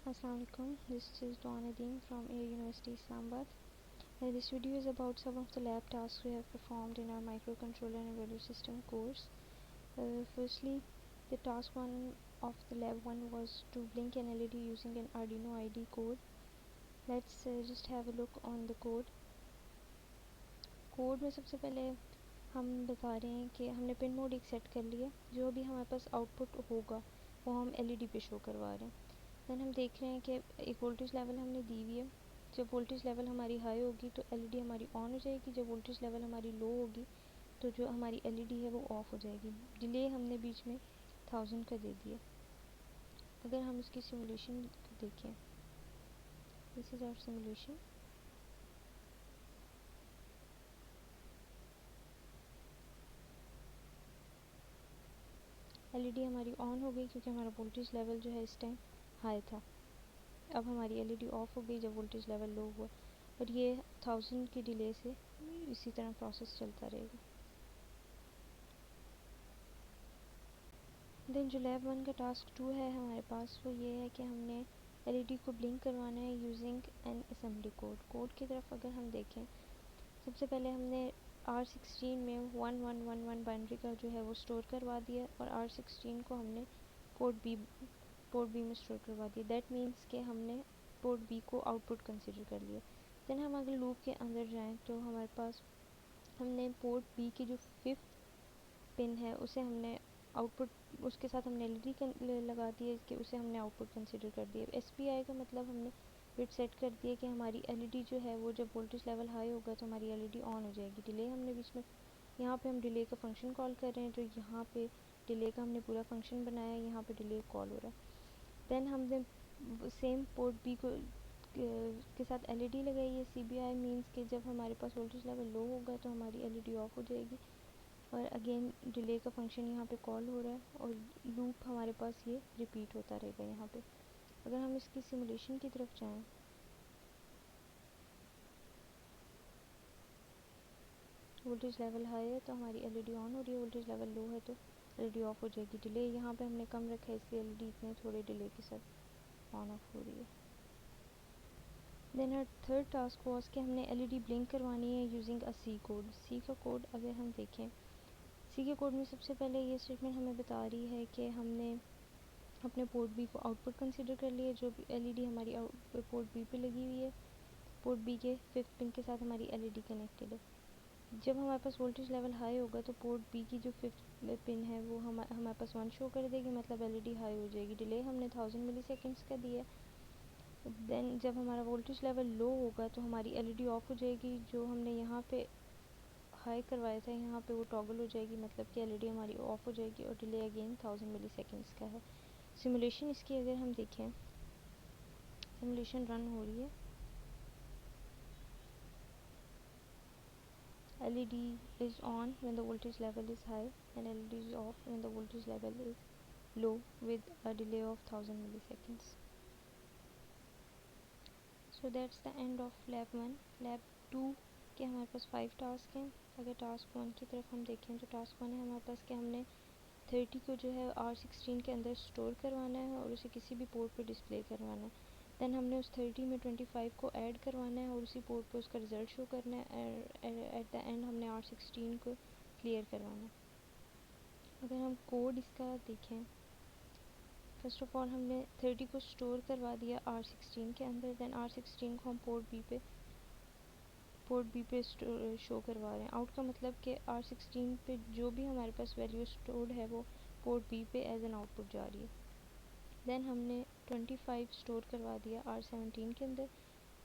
Assalamualaikum. This is Dawn from Air University Islamabad. This video is about some of the lab tasks we have performed in our microcontroller and value system course. Firstly, the task 1 of the lab 1 was to blink an LED using an Arduino IDE code. Let's just have a look on the code. Code में सबसे पहले हम बता रहे हैं कि हमने pin mode एक सेट कर लिया, जो भी हमारे पास आउटपुट होगा वो हम LED पे शो करवा रहे हैं। दैन हम देख रहे हैं कि एक वोल्टेज लेवल हमने दी हुई है। जब वोल्टेज लेवल हमारी हाई होगी तो LED हमारी ऑन हो जाएगी, जब वोल्टेज लेवल हमारी लो होगी तो जो हमारी LED है वो ऑफ हो जाएगी। डिले हमने बीच में 1000 का दे दिया। अगर हम इसकी सिमुलेशन देखें, this is our simulation. LED हमारी ऑन हो गई क्योंकि हमारा वोल्टेज लेवल जो है इस टाइम हाई था। अब हमारी LED ऑफ हो गई जब वोल्टेज लेवल लो हुआ, और ये 1000 की डिले से इसी तरह प्रोसेस चलता रहेगा। देन जो लैब 1 का टास्क 2 है हमारे पास, वो ये है कि हमने LED को ब्लिंक करवाना है using N assembly code. Code की तरफ अगर हम देखें, सबसे पहले हमने R16 में 1111 बाइनरी का जो है वो स्टोर करवा दिया, और R16 को हमने पोर्ट बी में स्टोर करवा दिया। दैट मीन्स कि हमने पोर्ट बी को आउटपुट कंसिडर कर लिया। देन हम अगर लूप के अंदर जाएं तो हमारे पास हमने पोर्ट बी की जो 5th पिन है उसे हमने आउटपुट, उसके साथ हमने LED लगा दी है कि उसे हमने आउटपुट कंसिडर कर दिया। SPI का मतलब हमने बिट सेट कर दिया कि हमारी LED जो है वो जब वोल्टेज लेवल हाई होगा तो हमारी LED ऑन हो जाएगी। डिले हमने बीच में, यहाँ पे हम डिले का फंक्शन कॉल कर रहे हैं, जो यहाँ पे डिले का हमने पूरा फंक्शन बनाया है, यहाँ पे डिले कॉल हो रहा है। देन हमने सेम पोर्ट बी को के साथ LED लगाई है। CBI मीन्स कि जब हमारे पास वोल्टेज लेवल लो होगा तो हमारी LED ऑफ हो जाएगी, और अगेन डिले का फंक्शन यहाँ पे कॉल हो रहा है, और लूप हमारे पास ये रिपीट होता रहेगा यहाँ पे। अगर हम इसकी सिमुलेशन की तरफ जाएं, वोल्टेज लेवल हाई है तो हमारी LED ऑन हो रही है, वोल्टेज लेवल लो है तो LED ऑफ हो जाएगी। डिले यहाँ पे हमने कम रखा है इसलिए LED इतने थोड़े डिले के साथ ऑन ऑफ हो रही है। Then our third task was कि हमने LED ब्लिंक करवानी है यूजिंग अ सी कोड। सी का कोड अगर हम देखें, सी के कोड में सबसे पहले ये स्टेटमेंट हमें बता रही है कि हमने अपने पोर्ट बी को आउटपुट कंसिडर कर लिया, जो LED हमारी पोर्ट बी पे लगी हुई है। पोर्ट बी के 5th पिन के साथ हमारी LED कनेक्टेड है। जब हमारे पास वोल्टेज लेवल हाई होगा तो पोर्ट बी की जो 5th पिन है वो हमारे पास 1 शो कर देगी, मतलब LED हाई हो जाएगी। डिले हमने 1000 मिली सेकेंड्स का दिया। देन जब हमारा वोल्टेज लेवल लो होगा तो हमारी LED ऑफ हो जाएगी, जो हमने यहाँ पे हाई करवाया था यहाँ पे वो टॉगल हो जाएगी, मतलब कि LED हमारी ऑफ हो जाएगी, और डिले अगेन 1000 मिली सेकेंड्स का है। सिमुलेशन इसकी अगर हम देखें, सिमुलेशन रन हो रही है। LED is on when the voltage level is high and LED is off when the voltage level is low with a delay of 1000 milliseconds. So that's the end of lab 1. lab 2 के हमारे पास 5 task हैं। अगर task 1 की तरफ हम देखें तो task 1 है हमारे पास कि हमने 30 को जो है R16 के अंदर स्टोर करवाना है और उसे किसी भी पोर्ट पे डिस्प्ले करवाना है। दैन हमने उस 30 में 25 को ऐड करवाना है और उसी पोर्ट पे उसका रिज़ल्ट शो करना है। एट द एंड हमने R16 को क्लियर करवाना है। अगर हम कोड इसका देखें, फर्स्ट ऑफ ऑल हमने 30 को स्टोर करवा दिया R16 के अंदर। दैन R16 को हम पोर्ट बी पे शो करवा रहे हैं। आउट का मतलब कि R16 पे जो भी हमारे पास वैल्यू स्टोर्ड है वो पोर्ट बी पे एज एन आउटपुट जा रही है। देन हमने 25 स्टोर करवा दिया R17 के अंदर,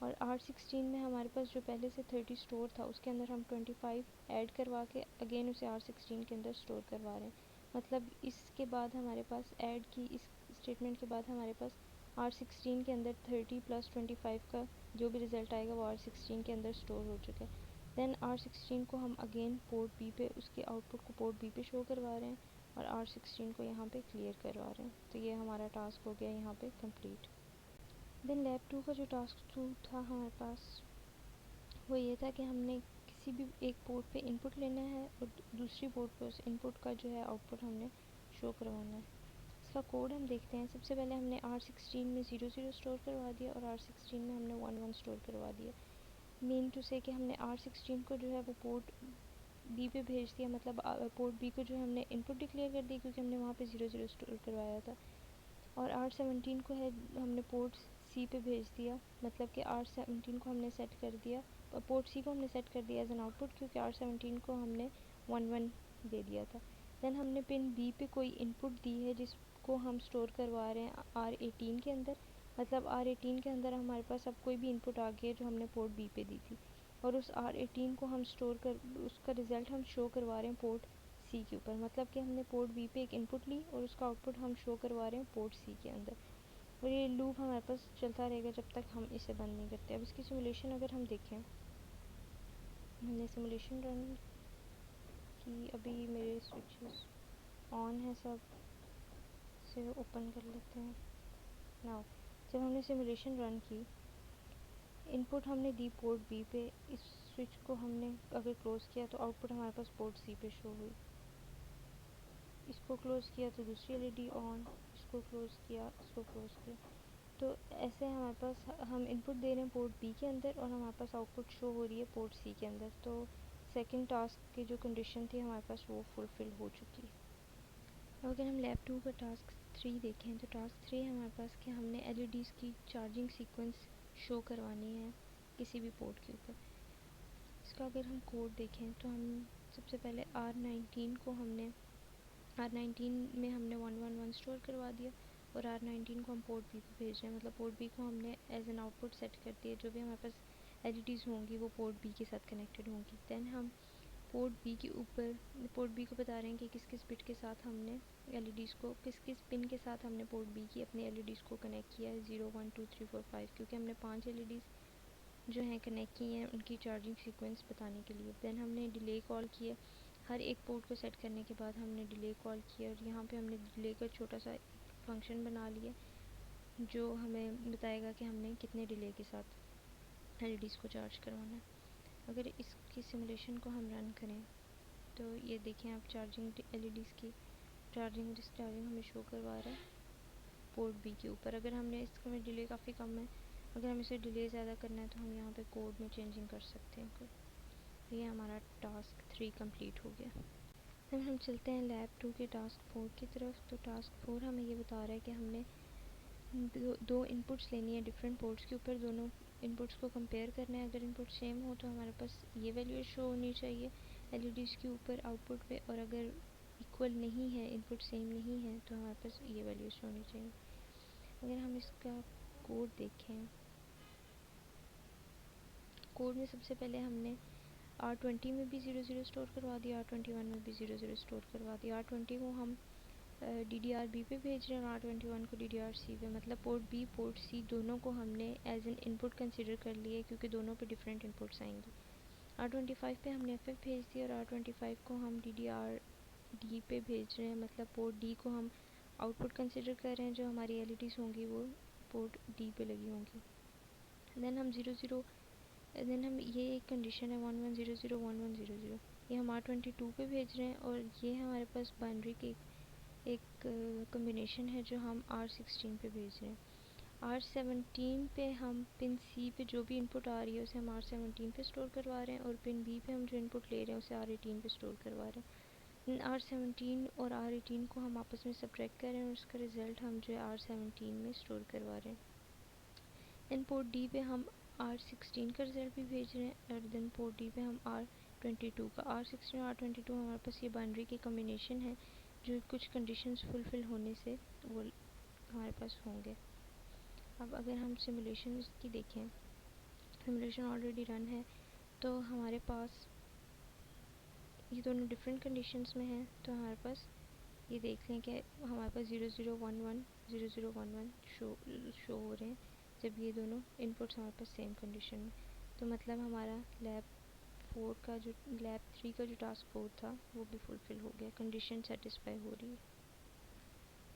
और R16 में हमारे पास जो पहले से 30 स्टोर था उसके अंदर हम 25 ऐड करवा के अगेन उसे R16 के अंदर स्टोर करवा रहे हैं। मतलब इसके बाद हमारे पास ऐड की इस स्टेटमेंट के बाद हमारे पास R16 के अंदर 30 प्लस 25 का जो भी रिज़ल्ट आएगा वो R16 के अंदर स्टोर हो चुका है। देन R16 को हम अगेन पोर्ट बी पे उसके आउटपुट को पोर्ट बी पे शो करवा रहे हैं, और R16 को यहाँ पे क्लियर करवा रहे हैं। तो ये हमारा टास्क हो गया यहाँ पे कंप्लीट। देन लैब 2 का जो टास्क 2 था हमारे पास, वो ये था कि हमने किसी भी एक पोर्ट पे इनपुट लेना है और दूसरी पोर्ट पे उस इनपुट का जो है आउटपुट हमने शो करवाना है। इसका कोड हम देखते हैं। सबसे पहले हमने R16 में 00 स्टोर करवा दिया और R16 में हमने 11 स्टोर करवा दिया। मीन टू से कि हमने R16 को जो है वो पोर्ट बी पे भेज दिया, मतलब पोर्ट बी को जो है हमने इनपुट डिक्लेयर कर दी क्योंकि हमने वहाँ पे 00 स्टोर करवाया था। और R17 को है हमने पोर्ट सी पे भेज दिया, मतलब कि R17 को हमने सेट कर दिया, पोर्ट सी को हमने सेट कर दिया एज एन आउटपुट क्योंकि R17 को हमने 11 दे दिया था। देन हमने पिन बी पे कोई इनपुट दी है जिसको हम स्टोर करवा रहे हैं R18 के अंदर, मतलब R18 के अंदर हमारे पास अब कोई भी इनपुट आ गई है जो हमने पोर्ट बी पे दी थी, और उस R18 को हम स्टोर कर उसका रिज़ल्ट हम शो करवा रहे हैं पोर्ट सी के ऊपर, मतलब कि हमने पोर्ट बी पे एक इनपुट ली और उसका आउटपुट हम शो करवा रहे हैं पोर्ट सी के अंदर। और ये लूप हमारे पास चलता रहेगा जब तक हम इसे बंद नहीं करते। अब इसकी सिमुलेशन अगर हम देखें, हमने सिमुलेशन रन की, अभी मेरे स्विचेस ऑन है सब, से ओपन कर लेते हैं नाउ। जब हमने सिमुलेशन रन की, इनपुट हमने दी पोर्ट बी पे, इस स्विच को हमने अगर क्लोज़ किया तो आउटपुट हमारे पास पोर्ट सी पे शो हुई। इसको क्लोज़ किया तो दूसरी एलईडी ऑन, इसको क्लोज़ किया, इसको क्लोज़ किया, तो ऐसे हमारे पास हम इनपुट दे रहे हैं पोर्ट बी के अंदर और हमारे पास आउटपुट शो हो रही है पोर्ट सी के अंदर। तो सेकंड टास्क की जो कंडीशन थी हमारे पास वो फुलफ़िल हो चुकी है। अब अगर हम लैब 2 का टास्क 3 देखें तो टास्क 3 हमारे पास कि हमने एलईडीज़ की चार्जिंग सीक्वेंस शो करवानी है किसी भी पोर्ट के ऊपर। इसका अगर हम कोड देखें तो हम सबसे पहले R19 को हमने R19 में हमने 111 स्टोर करवा दिया और R19 को हम पोर्ट बी पे भेज रहे हैं, मतलब पोर्ट बी को हमने एज एन आउटपुट सेट कर दिया। जो भी हमारे पास एलईडीज़ होंगी वो पोर्ट बी के साथ कनेक्टेड होंगी। देन हम पोर्ट बी के ऊपर पोर्ट बी को बता रहे हैं कि किस किस बिट के साथ हमने एलईडीज़ को, किस किस पिन के साथ हमने पोर्ट बी की अपनी एलईडीज़ को कनेक्ट किया है 0 1 2 3 4 5, क्योंकि हमने 5 एलईडीज़ जो हैं कनेक्ट की हैं उनकी चार्जिंग सीक्वेंस बताने के लिए। देन हमने डिले कॉल किया, हर एक पोर्ट को सेट करने के बाद हमने डिले कॉल किया और यहाँ पे हमने डिले का छोटा सा फंक्शन बना लिया जो हमें बताएगा कि हमने कितने डिले के साथ एलईडीज़ को चार्ज करवाना है। अगर इसकी सिमुलेशन को हम रन करें तो ये देखें आप, चार्जिंग एलईडीज़ की चार्जिंग डिस्चार्जिंग हमें शो करवा रहा है पोर्ट बी के ऊपर। अगर हमने इसका में डिले काफ़ी कम है, अगर हमें इसे डिले ज़्यादा करना है तो हम यहाँ पे कोड में चेंजिंग कर सकते हैं। ये हमारा टास्क 3 कंप्लीट हो गया। अब हम चलते हैं लैब 2 के टास्क 4 की तरफ। तो टास्क 4 हमें ये बता रहा है कि हमने दो इनपुट्स लेनी है डिफरेंट पोर्ट्स के ऊपर, दोनों इनपुट्स को कंपेयर करना है। अगर इनपुट सेम हो तो हमारे पास ये वैल्यू शो होनी चाहिए एलईडीज़ के ऊपर आउटपुट पे, और अगर इक्वल नहीं है, इनपुट सेम नहीं है, तो हमारे पास ये वैल्यू शो होनी चाहिए। अगर हम इसका कोड देखें, कोड में सबसे पहले हमने R20 में भी 00 स्टोर करवा दिया, R21 में भी 00 स्टोर करवा दिया। R20 को हम DDR B पे भेज रहे हैं और R21 को DDR C पे, मतलब पोर्ट बी पोर्ट सी दोनों को हमने एज एन इनपुट कंसिडर कर लिए क्योंकि दोनों पे डिफरेंट इनपुट्स आएंगी। R25 पे हमने FF भेज दिया और R25 को हम DDR D पे भेज रहे हैं, मतलब पोर्ट D को हम आउटपुट कंसिडर कर रहे हैं, जो हमारी एलईडीज़ होंगी वो पोर्ट D पे लगी होंगी। देन हम 00 देन हम ये एक कंडीशन है 1100 1100, ये हम R22 पे भेज रहे हैं और ये हमारे पास बाइनरी की एक कॉम्बिनेशन है जो हम R16 पे भेज रहे हैं। R17 पे हम पिन C पे जो भी इनपुट आ रही है उसे हम R17 पे स्टोर करवा रहे हैं और पिन B पे हम जो इनपुट ले रहे हैं उसे R18 पे स्टोर करवा रहे हैं। R17 और R18 को हम आपस में सब्ट्रैक्ट कर रहे हैं और उसका रिज़ल्ट हम जो है R17 में स्टोर करवा रहे हैं। देन पोर्ट D पे हम R16 का रिज़ल्ट भी भेज रहे हैं और देन पोर्ट D पे हम R22 का। R16 और R22 हमारे पास ये बाइनरी के कॉम्बिनेशन है जो कुछ कंडीशंस फुलफ़िल होने से वो हमारे पास होंगे। अब अगर हम सिमुलेशन की देखें, सिमुलेशन ऑलरेडी रन है, तो हमारे पास ये दोनों डिफरेंट कंडीशंस में हैं। तो हमारे पास ये देख लें कि हमारे पास 0011 शो हो रहे हैं जब ये दोनों इनपुट्स हमारे पास सेम कंडीशन में। तो मतलब हमारा लैब 3 का जो टास्क 4 था वो भी फुलफ़िल हो गया, कंडीशन सेटिस्फाई हो रही है।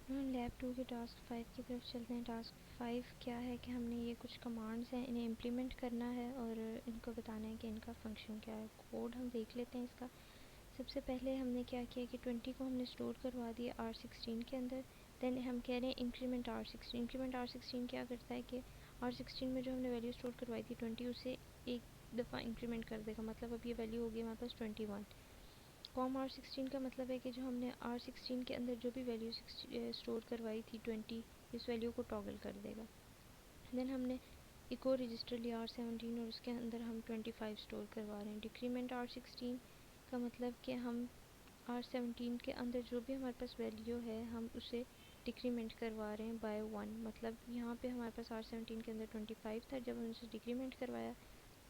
हम लैब 2 के टास्क 5 की तरफ चलते हैं। टास्क 5 क्या है कि हमने ये कुछ कमांड्स हैं, इन्हें इम्प्लीमेंट करना है और इनको बताना है कि इनका फंक्शन क्या है। कोड हम देख लेते हैं इसका। सबसे पहले हमने क्या किया कि 20 को हमने स्टोर करवा दिया R16 के अंदर, देन हम कह रहे हैं इंक्रीमेंट R16। इंक्रीमेंट R16 क्या करता है कि R16 में जो हमने वैल्यू स्टोर करवाई थी 20, उसे एक दफ़ा इंक्रीमेंट कर देगा। मतलब अब ये वैल्यू होगी हमारे पास 21। कॉम R16 का मतलब है कि जो हमने R16 के अंदर जो भी वैल्यू स्टोर करवाई थी 20, इस वैल्यू को टॉगल कर देगा। देन हमने एक और रजिस्टर लिया R17 और उसके अंदर हम 25 स्टोर करवा रहे हैं। डिक्रीमेंट R16 का मतलब कि हम R17 के अंदर जो भी हमारे पास वैल्यू है हम उसे डिक्रीमेंट करवा रहे हैं बाय 1। मतलब यहाँ पे हमारे पास R17 के अंदर 25 था, जब हमने उसे डिक्रीमेंट करवाया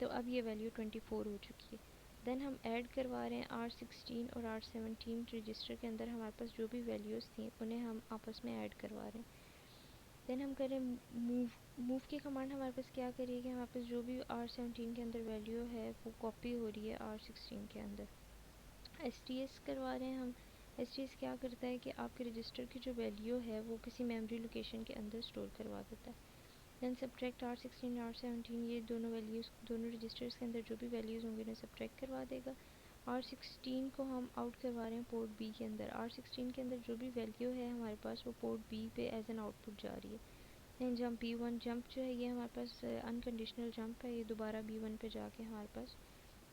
तो अब ये वैल्यू 24 हो चुकी है। देन हम ऐड करवा रहे हैं R16 और R17 रजिस्टर के अंदर हमारे पास जो भी वैल्यूज़ थी उन्हें हम आपस में ऐड करवा रहे हैं। देन हम करें मूव। मूव की कमांड हमारे पास क्या करिए कि हमारे पास जो भी R17 के अंदर वैल्यू है वो कॉपी हो रही है R16 के अंदर। STS करवा रहे हैं हम। STS क्या करता है कि आपके रजिस्टर की जो वैल्यू है वो किसी मेमोरी लोकेशन के अंदर स्टोर करवा देता है। देन सब्ट्रैक्ट R16 R17, ये दोनों वैल्यूज़ दोनों रजिस्टर्स के अंदर जो भी वैल्यूज़ होंगी उन्हें सब्ट्रैक्ट करवा देगा। R16 को हम आउट करवा रहे हैं पोर्ट बी के अंदर। R16 के अंदर जो भी वैल्यू है हमारे पास वो पोर्ट बी पे एज एन आउटपुट जा रही है। देन जंप B1, जंप जो है ये हमारे पास अनकंडीशनल जंप है, ये दोबारा B1 पे जाके हमारे पास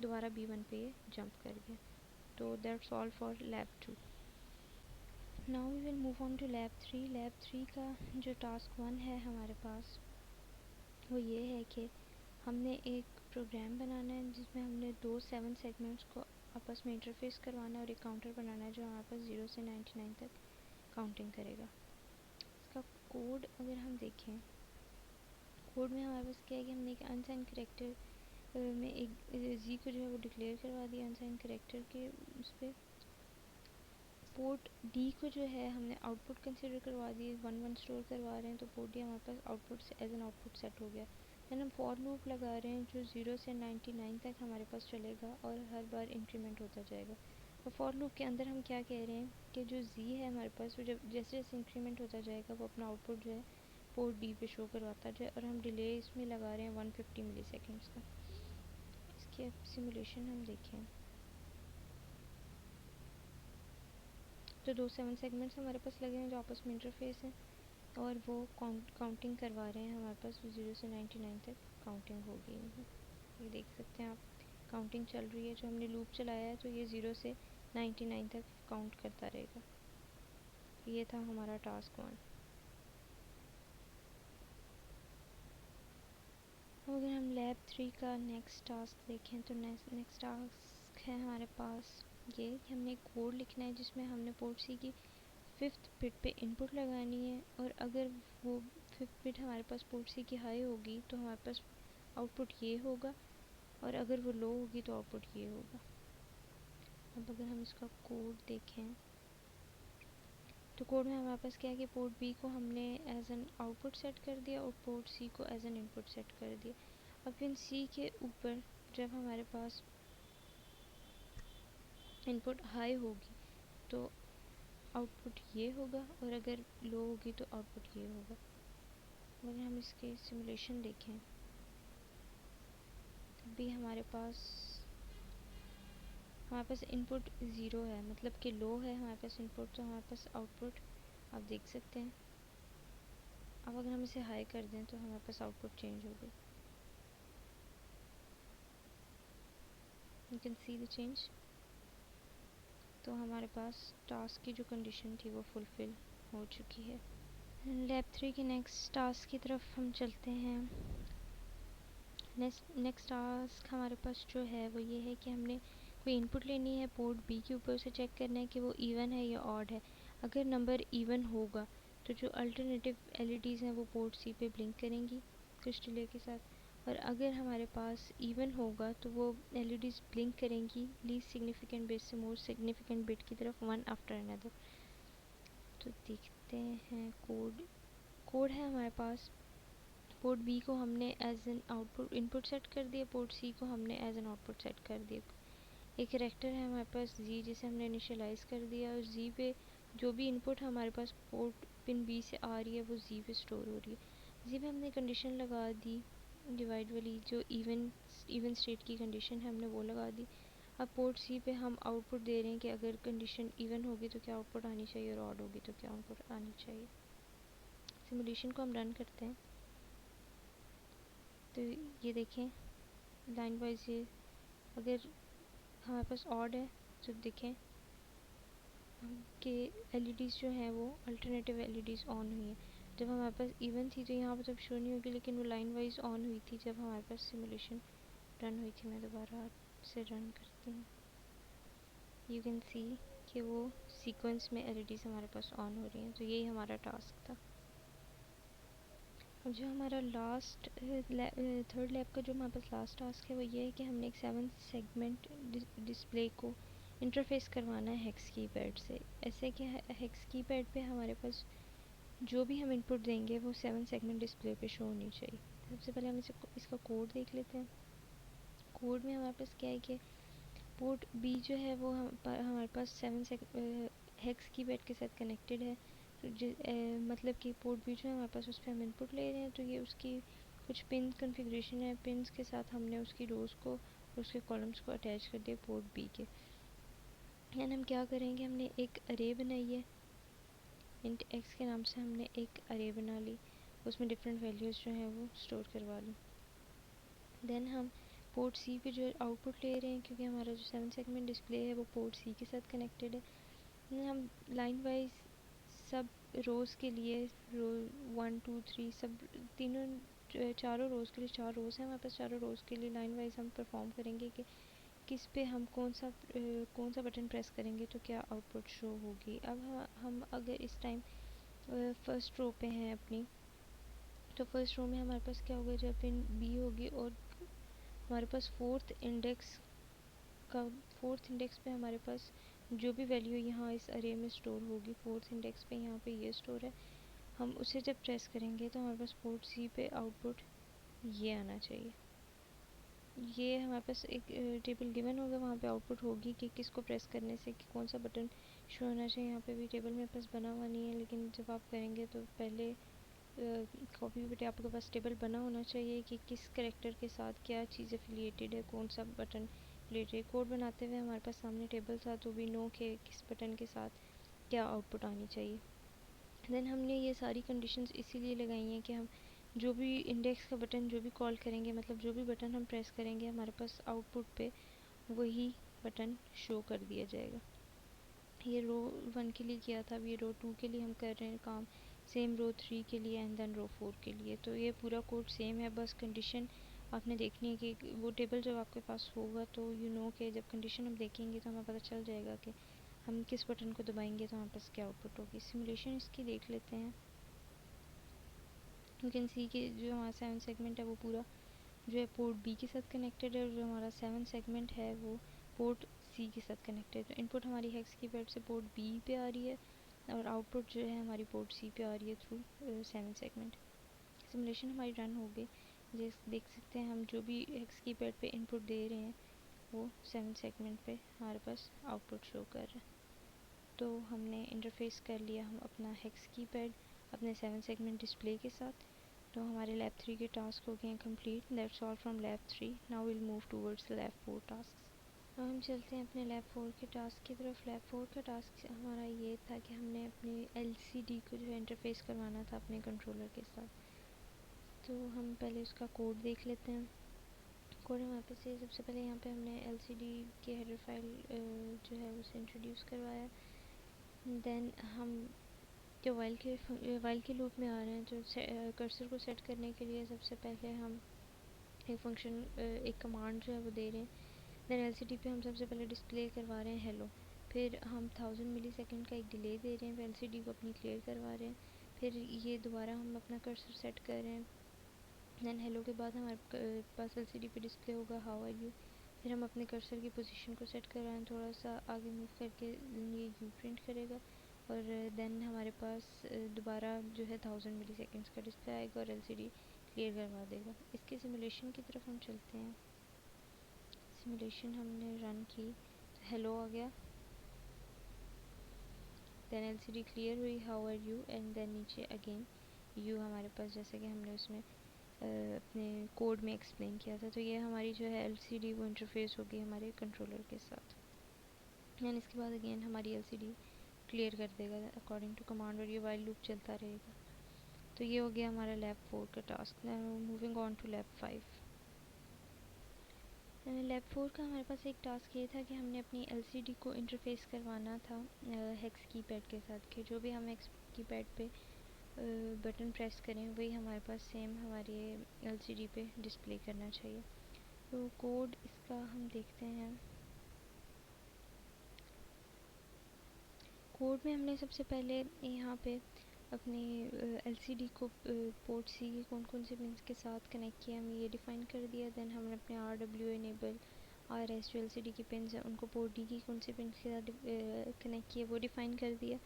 दोबारा B1 पे ये जंप कर गया। तो that's all for lab 2। Now we will move on to lab 3। Lab 3 का जो टास्क 1 है हमारे पास वो ये है कि हमने एक प्रोग्राम बनाना है जिसमें हमने दो 7 सेगमेंट्स को आपस में इंटरफेस करवाना है और एक काउंटर बनाना है जो हमारे पास 0 से 99 तक काउंटिंग करेगा। इसका कोड अगर हम देखें, कोड में हमारे पास क्या है कि हमने एक अनसाइन करेक्टर में एक जी को जो है वो डिक्लेयर करवा दिया अनसाइन करेक्टर के उस पर। पोर्ट डी को जो है हमने आउटपुट कंसिडर करवा दिए, 1 1 स्टोर करवा रहे हैं तो पोर्ट डी हमारे पास आउटपुट से एज एन आउटपुट सेट हो गया। देन हम फॉर लूप लगा रहे हैं जो 0 से 99 तक हमारे पास चलेगा और हर बार इंक्रीमेंट होता जाएगा। और फॉर लूप के अंदर हम क्या कह रहे हैं कि जो जी है हमारे पास वो जब जैसे जैसे इंक्रीमेंट होता जाएगा वो अपना आउटपुट जो है पोर्ट डी पे शो करवाता जाए। और हम डिले इसमें लगा रहे हैं 150 मिली सेकेंड्स का। इसकी सिमुलेशन हम देखें तो दो 7 सेगमेंट्स हमारे पास लगे हैं जो आपस में इंटरफेस हैं और वो काउंटिंग करवा रहे हैं हमारे पास 0 से 99 तक काउंटिंग होगी। ये देख सकते हैं आप, काउंटिंग चल रही है। जो हमने लूप चलाया है तो ये 0 से 99 तक काउंट करता रहेगा। ये था हमारा टास्क 1। अगर हम लैब 3 का नेक्स्ट टास्क देखें तो नेक्स्ट टास्क है हमारे पास ये कि हमने एक कोड लिखना है जिसमें हमने पोर्ट सी की 5th बिट पे इनपुट लगानी है और अगर वो 5th बिट हमारे पास पोर्ट सी की हाई होगी तो हमारे पास आउटपुट ये होगा और अगर वो लो होगी तो आउटपुट ये होगा। अब अगर हम इसका कोड देखें तो कोड में हमारे पास क्या है कि पोर्ट बी को हमने एज एन आउटपुट सेट कर दिया और पोर्ट सी को एज एन इनपुट सेट कर दिया। अब पिन सी के ऊपर जब हमारे पास इनपुट हाई होगी तो आउटपुट ये होगा और अगर लो होगी तो आउटपुट ये होगा। अगर हम इसके सिमुलेशन देखें तब भी हमारे पास इनपुट ज़ीरो है, मतलब कि लो है हमारे पास इनपुट, तो हमारे पास आउटपुट आप देख सकते हैं। अब अगर हम इसे हाई कर दें तो हमारे पास आउटपुट चेंज हो गई। You can see the change. तो हमारे पास टास्क की जो कंडीशन थी वो फुलफ़िल हो चुकी है। लैब 3 के नेक्स्ट टास्क की तरफ हम चलते हैं। नेक्स्ट टास्क हमारे पास जो है वो ये है कि हमने कोई इनपुट लेनी है पोर्ट बी के ऊपर, उसे चेक करना है कि वो इवन है या ऑड है। अगर नंबर इवन होगा तो जो अल्टरनेटिव एलईडीज़ हैं वो पोर्ट सी पे ब्लिंक करेंगी कुछ डिले के साथ। और अगर हमारे पास इवन होगा तो वो एलईडीज़ ब्लिंक करेंगी लीस्ट सिग्निफिकेंट बिट से मोस्ट सिग्निफिकेंट बिट की तरफ वन आफ्टर अनदर। तो देखते हैं कोड है हमारे पास। पोर्ट बी को हमने as an output input set कर दिया, पोर्ट सी को हमने एज एन आउटपुट सेट कर दिया। एक कैरेक्टर है हमारे पास जी जिसे हमने इनिशियलाइज कर दिया और जी पे जो भी इनपुट हमारे पास पोर्ट पिन बी से आ रही है वो जी पे स्टोर हो रही है। जी पे हमने कंडीशन लगा दी डिवाइड वाली, जो इवन स्टेट की कंडीशन है हमने वो लगा दी। अब पोर्ट सी पे हम आउटपुट दे रहे हैं कि अगर कंडीशन इवन होगी तो क्या आउटपुट आनी चाहिए और ऑड होगी तो क्या आउटपुट आनी चाहिए। सिमुलेशन को हम रन करते हैं तो ये देखें लाइन वाइज ये अगर हमारे पास ऑड है तो देखें कि एलईडीज़ जो हैं वो अल्टरनेटिव एलईडीज़ ऑन हुई हैं। जब हमारे पास इवन थी तो यहाँ पर तब शो नहीं होगी, लेकिन वो लाइन वाइज ऑन हुई थी जब हमारे पास सिमुलेशन रन हुई थी। मैं दोबारा से रन करती हूँ, यू कैन सी कि वो सीक्वेंस में एलईडीज़ हमारे पास ऑन हो रही हैं। तो यही हमारा टास्क था। अब जो हमारा लास्ट थर्ड लैब का जो हमारे पास लास्ट टास्क है वो ये है कि हमने एक 7 सेगमेंट डिस्प्ले को इंटरफेस करवाना है हेक्स कीपैड से। ऐसे कि हेक्स कीपैड पे हमारे पास जो भी हम इनपुट देंगे वो 7 सेगमेंट डिस्प्ले पे शो होनी चाहिए। सबसे पहले हम इसका कोड देख लेते हैं। कोड में हमारे पास क्या है कि पोर्ट बी जो है वो हमारे पास 7 हेक्स कीपैड के साथ कनेक्टेड है। तो मतलब कि पोर्ट बी जो है हमारे पास उस पर हम इनपुट ले रहे हैं, तो ये उसकी कुछ पिन कॉन्फ़िगरेशन है। पिन्स के साथ हमने उसकी रोज़ को और उसके कॉलम्स को अटैच कर दिया पोर्ट बी के। एंड हम क्या करेंगे, हमने एक अरे बनाई है इंट एक्स के नाम से। हमने एक अरे बना ली, उसमें डिफरेंट वैल्यूज़ जो हैं वो स्टोर करवा ली। देन हम पोर्ट सी पे जो आउटपुट ले रहे हैं, क्योंकि हमारा जो 7 सेगमेंट डिस्प्ले है वो पोर्ट सी के साथ कनेक्टेड है। हम लाइन वाइज सब रोज़ के लिए रो 1 2 3 सब तीनों चारों रोज़ के लिए 4 रोज़ हैं हमारे पास। चारों रोज़ के लिए लाइन वाइज हम परफॉर्म करेंगे कि किस पे हम कौन सा बटन प्रेस करेंगे तो क्या आउटपुट शो होगी। अब हम अगर इस टाइम फर्स्ट रो पे हैं अपनी, तो फर्स्ट रो में हमारे पास क्या होगा, जब पिन बी होगी और हमारे पास फोर्थ इंडेक्स पे हमारे पास जो भी वैल्यू यहाँ इस अरे में स्टोर होगी, फोर्थ इंडेक्स पे यहाँ पे ये स्टोर है। हम उसे जब प्रेस करेंगे तो हमारे पास पोर्ट सी पे आउटपुट ये आना चाहिए। ये हमारे पास एक टेबल गिवन होगा, वहाँ पे आउटपुट होगी कि किसको प्रेस करने से कि कौन सा बटन शो होना चाहिए। यहाँ पे भी टेबल मेरे पास बना हुआ नहीं है, लेकिन जब आप करेंगे तो पहले कॉपी पे आपके पास टेबल बना होना चाहिए कि किस करेक्टर के साथ क्या चीज़ एफिलिएटेड है, कौन सा बटन रिलेटेड। कोड बनाते हुए हमारे पास सामने टेबल था तो वी नो के किस बटन के साथ क्या आउटपुट आनी चाहिए। देन हमने ये सारी कंडीशंस इसीलिए लगाई हैं कि हम जो भी इंडेक्स का बटन जो भी कॉल करेंगे, मतलब जो भी बटन हम प्रेस करेंगे, हमारे पास आउटपुट पे वही बटन शो कर दिया जाएगा। ये रो 1 के लिए किया था, अब ये रो 2 के लिए हम कर रहे हैं काम, सेम रो 3 के लिए एंड देन रो 4 के लिए। तो ये पूरा कोड सेम है, बस कंडीशन आपने देखनी है कि वो टेबल जब आपके पास होगा तो यू नो के जब कंडीशन हम देखेंगे तो हमें पता चल जाएगा कि हम किस बटन को दबाएंगे तो हमारे पास क्या आउटपुट होगी। सिमुलेशन इसकी देख लेते हैं। यू कैन सी कि जो हमारा 7 सेगमेंट है वो पूरा जो है पोर्ट बी के साथ कनेक्टेड है, और जो हमारा 7 सेगमेंट है वो पोर्ट सी के साथ कनेक्टेड है। इनपुट हमारी हेक्स कीपैड से पोर्ट बी पे आ रही है और आउटपुट जो है हमारी पोर्ट सी पे आ रही है थ्रू 7 सेगमेंट। सिमुलेशन हमारी रन हो गई। जैसे देख सकते हैं हम जो भी हेक्स कीपैड पे इनपुट दे रहे हैं वो 7 सेगमेंट पे हमारे पास आउटपुट शो कर रहा है। तो हमने इंटरफेस कर लिया हम अपना हेक्स कीपैड अपने 7 सेगमेंट डिस्प्ले के साथ। तो हमारे लैब 3 के टास्क हो गए हैं complete. That's all from lab 3। Now will move towards lab 4 task. अब हम चलते हैं अपने लैब 4 के टास्क की तरफ। लैब 4 का टास्क हमारा ये था कि हमने अपने एलसीडी को जो है इंटरफेस करवाना था अपने कंट्रोलर के साथ। तो हम पहले उसका कोड देख लेते हैं। कोड हमारे पास ये, सबसे पहले यहाँ पे हमने एलसीडी के हेडर फाइल जो है उसे इंट्रोड्यूस करवाया। देन हम जो वाइल के लूप में आ रहे हैं, जो कर्सर को सेट करने के लिए सबसे पहले हम एक फंक्शन एक कमांड जो है वो दे रहे हैं। देन एलसीडी पे हम सबसे पहले डिस्प्ले करवा रहे हैं हेलो। फिर हम 1000 मिली सेकेंड का एक डिले दे रहे हैं, एलसीडी को अपनी क्लियर करवा रहे हैं। फिर ये दोबारा हम अपना कर्सर सेट कर रहे हैं। देन हेलो के बाद हमारे पास एलसीडी पे डिस्प्ले होगा हाउ आर यू। फिर हम अपने कर्सर की पोजीशन को सेट कर रहे हैं, थोड़ा सा आगे मूव करके ये यू प्रिंट करेगा। और देन हमारे पास दोबारा जो है 1000 मिली सेकेंड्स का डिस्प्ले आएगा और एलसीडी क्लियर करवा देगा। इसके सिमुलेशन की तरफ हम चलते हैं। सिमुलेशन हमने रन की तो हेलो आ गया, देन एलसीडी क्लियर हुई how are you, and then नीचे अगेन यू हमारे पास, जैसे कि हमने उसमें अपने कोड में एक्सप्लेन किया था। तो ये हमारी जो है एलसीडी वो इंटरफेस होगी हमारे कंट्रोलर के साथ। एंड इसके बाद अगेन हमारी एलसीडी क्लियर कर देगा अकॉर्डिंग टू कमांड, और ये वाइल लूप चलता रहेगा। तो ये हो गया हमारा लैब 4 का task. Moving on to lab 5। Lab 4 का हमारे पास एक टास्क ये था कि हमने अपनी एलसीडी को इंटरफेस करवाना था हेक्स कीपैड के साथ, कि जो भी हम हेक्स कीपैड पे बटन प्रेस करें वही हमारे पास सेम हमारी एलसीडी पे डिस्प्ले करना चाहिए। तो कोड इसका हम देखते हैं। कोड में हमने सबसे पहले यहाँ पे अपनी एलसीडी को पोर्ट सी के कौन कौन से पिन के साथ कनेक्ट किया हमने ये डिफ़ाइन कर दिया। देन हमने अपने RW इनेबल RS जो एलसीडी की पिन है उनको पोर्ट डी की कौन से पिन के साथ कनेक्ट किया वो डिफ़ाइन कर दिया।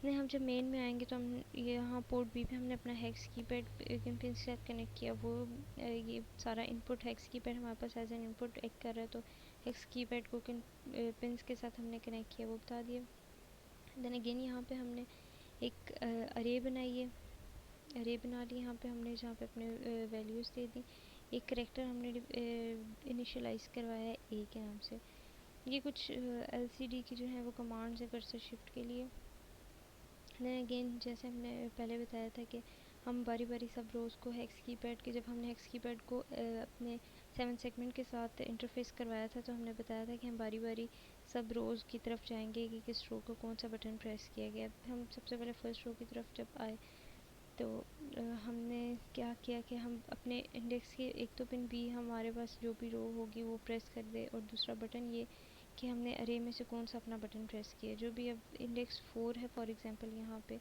नहीं, हम जब मेन में आएंगे तो हम यहाँ पोर्ट बी पे हमने अपना हेक्स कीपैड किन पिन के साथ कनेक्ट किया वो ये सारा इनपुट हेक्स कीपैड हमारे पास एज एन इनपुट एक कर रहा है, तो हेक्स कीपैड को किन पिन के साथ हमने कनेक्ट किया वो बता दिया। देन अगेन यहाँ पे हमने एक अरे बनाई है, अरे बना ली यहाँ पे हमने, जहाँ पे अपने वैल्यूज़ दे दी। एक करेक्टर हमने इनिशियलाइज़ करवाया है ए के नाम से। ये कुछ एलसीडी की जो है वो कमांड्स है कर्सर शिफ्ट के लिए। देन अगेन जैसे हमने पहले बताया था कि हम बारी बारी सब रोज़ को हेक्स कीपैड के, जब हमने हेक्स कीपैड को अपने 7 सेगमेंट के साथ इंटरफेस करवाया था तो हमने बताया था कि हम बारी बारी सब रोज़ की तरफ जाएंगे कि किस रो को कौन सा बटन प्रेस किया गया। हम सबसे पहले फर्स्ट रो की तरफ जब आए तो हमने क्या किया कि हम अपने इंडेक्स के एक तो पिन बी हमारे पास जो भी रो होगी वो प्रेस कर दे, और दूसरा बटन ये कि हमने अरे में से कौन सा अपना बटन प्रेस किया। जो भी अब इंडेक्स 4 है फॉर एग्जांपल यहाँ पे,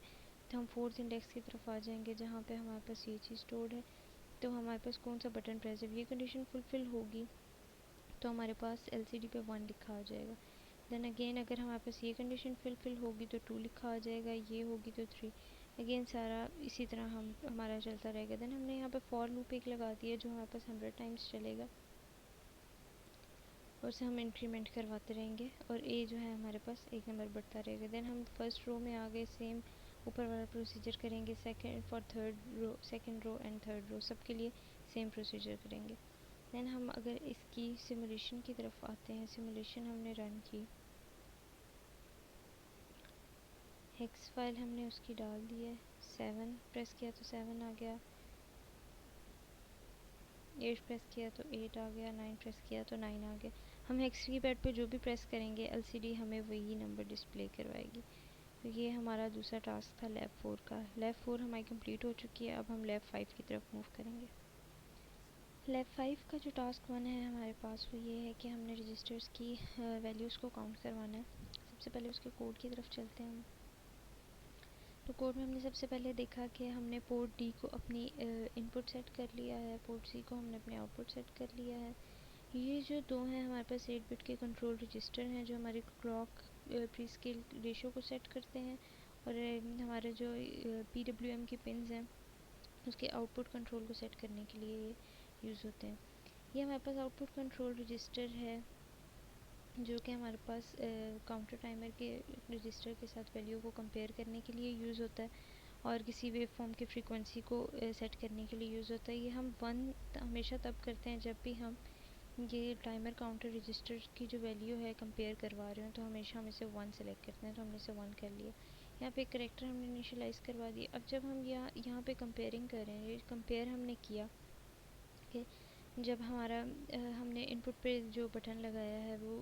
तो हम 4th इंडेक्स की तरफ आ जाएंगे जहाँ पे हमारे पास ये चीज़ स्टोर्ड है। तो हमारे पास कौन सा बटन प्रेस है, ये कंडीशन फुलफ़िल होगी तो हमारे पास एलसीडी पे 1 लिखा आ जाएगा। देन अगेन अगर हमारे पास ये कंडीशन फुलफ़िल होगी तो 2 लिखा आ जाएगा, ये होगी तो 3। अगेन सारा इसी तरह हम हमारा चलता रहेगा। देन हमने यहाँ पे फॉर लूप एक लगा दिया जो हमारे पास 100 टाइम्स चलेगा, और से हम इंक्रीमेंट करवाते रहेंगे और ए जो है हमारे पास एक नंबर बढ़ता रहेगा। देन हम फर्स्ट रो में आ गए, सेम ऊपर वाला प्रोसीजर करेंगे। Second for third row, second row and third row सबके लिए सेम प्रोसीजर करेंगे। देन हम अगर इसकी सिमुलेशन की तरफ आते हैं, सिमुलेशन हमने रन की, हेक्स फाइल हमने उसकी डाल दी है, 7 प्रेस किया तो 7 आ गया, 8 प्रेस किया तो 8 आ गया, 9 प्रेस किया तो 9 आ गया। हम हेक्स कीपैड पे जो भी प्रेस करेंगे एलसीडी हमें वही नंबर डिस्प्ले करवाएगी। तो ये हमारा दूसरा टास्क था लैब 4 का। लैब 4 हमारी कंप्लीट हो चुकी है। अब हम लैब 5 की तरफ मूव करेंगे। लैब 5 का जो टास्क 1 है हमारे पास वो ये है कि हमने रजिस्टर्स की वैल्यूज़ को काउंट करवाना है। सबसे पहले उसके कोड की तरफ चलते हैं हम। तो कोड में हमने सबसे पहले देखा कि हमने पोर्ट डी को अपनी इनपुट सेट कर लिया है, पोर्ट सी को हमने अपने आउटपुट सेट कर लिया है। ये जो दो हैं हमारे पास 8 बिट के कंट्रोल रजिस्टर हैं जो हमारी क्लॉक प्री स्केल रेशो को सेट करते हैं, और हमारे जो PWM के पिन्स हैं उसके आउटपुट कंट्रोल को सेट करने के लिए ये यूज़ होते हैं। ये हमारे पास आउटपुट कंट्रोल रजिस्टर है जो कि हमारे पास काउंटर टाइमर के रजिस्टर के साथ वैल्यू को कंपेयर करने के लिए यूज़ होता है, और किसी वेव फॉर्म की फ्रीक्वेंसी को सेट करने के लिए यूज़ होता है। ये हम 1 हमेशा तब करते हैं जब भी हम ये टाइमर काउंटर रजिस्टर की जो वैल्यू है कंपेयर करवा रहे हो, तो हमेशा हम इसे 1 सेलेक्ट करते हैं। तो हमने इसे 1 कर लिया। यहाँ पे एक करेक्टर हमने इनिशियलाइज़ करवा दिया। अब जब हम यहाँ पे कंपेयरिंग कर रहे हैं, ये कंपेयर हमने किया कि जब हमारा हमने इनपुट पे जो बटन लगाया है वो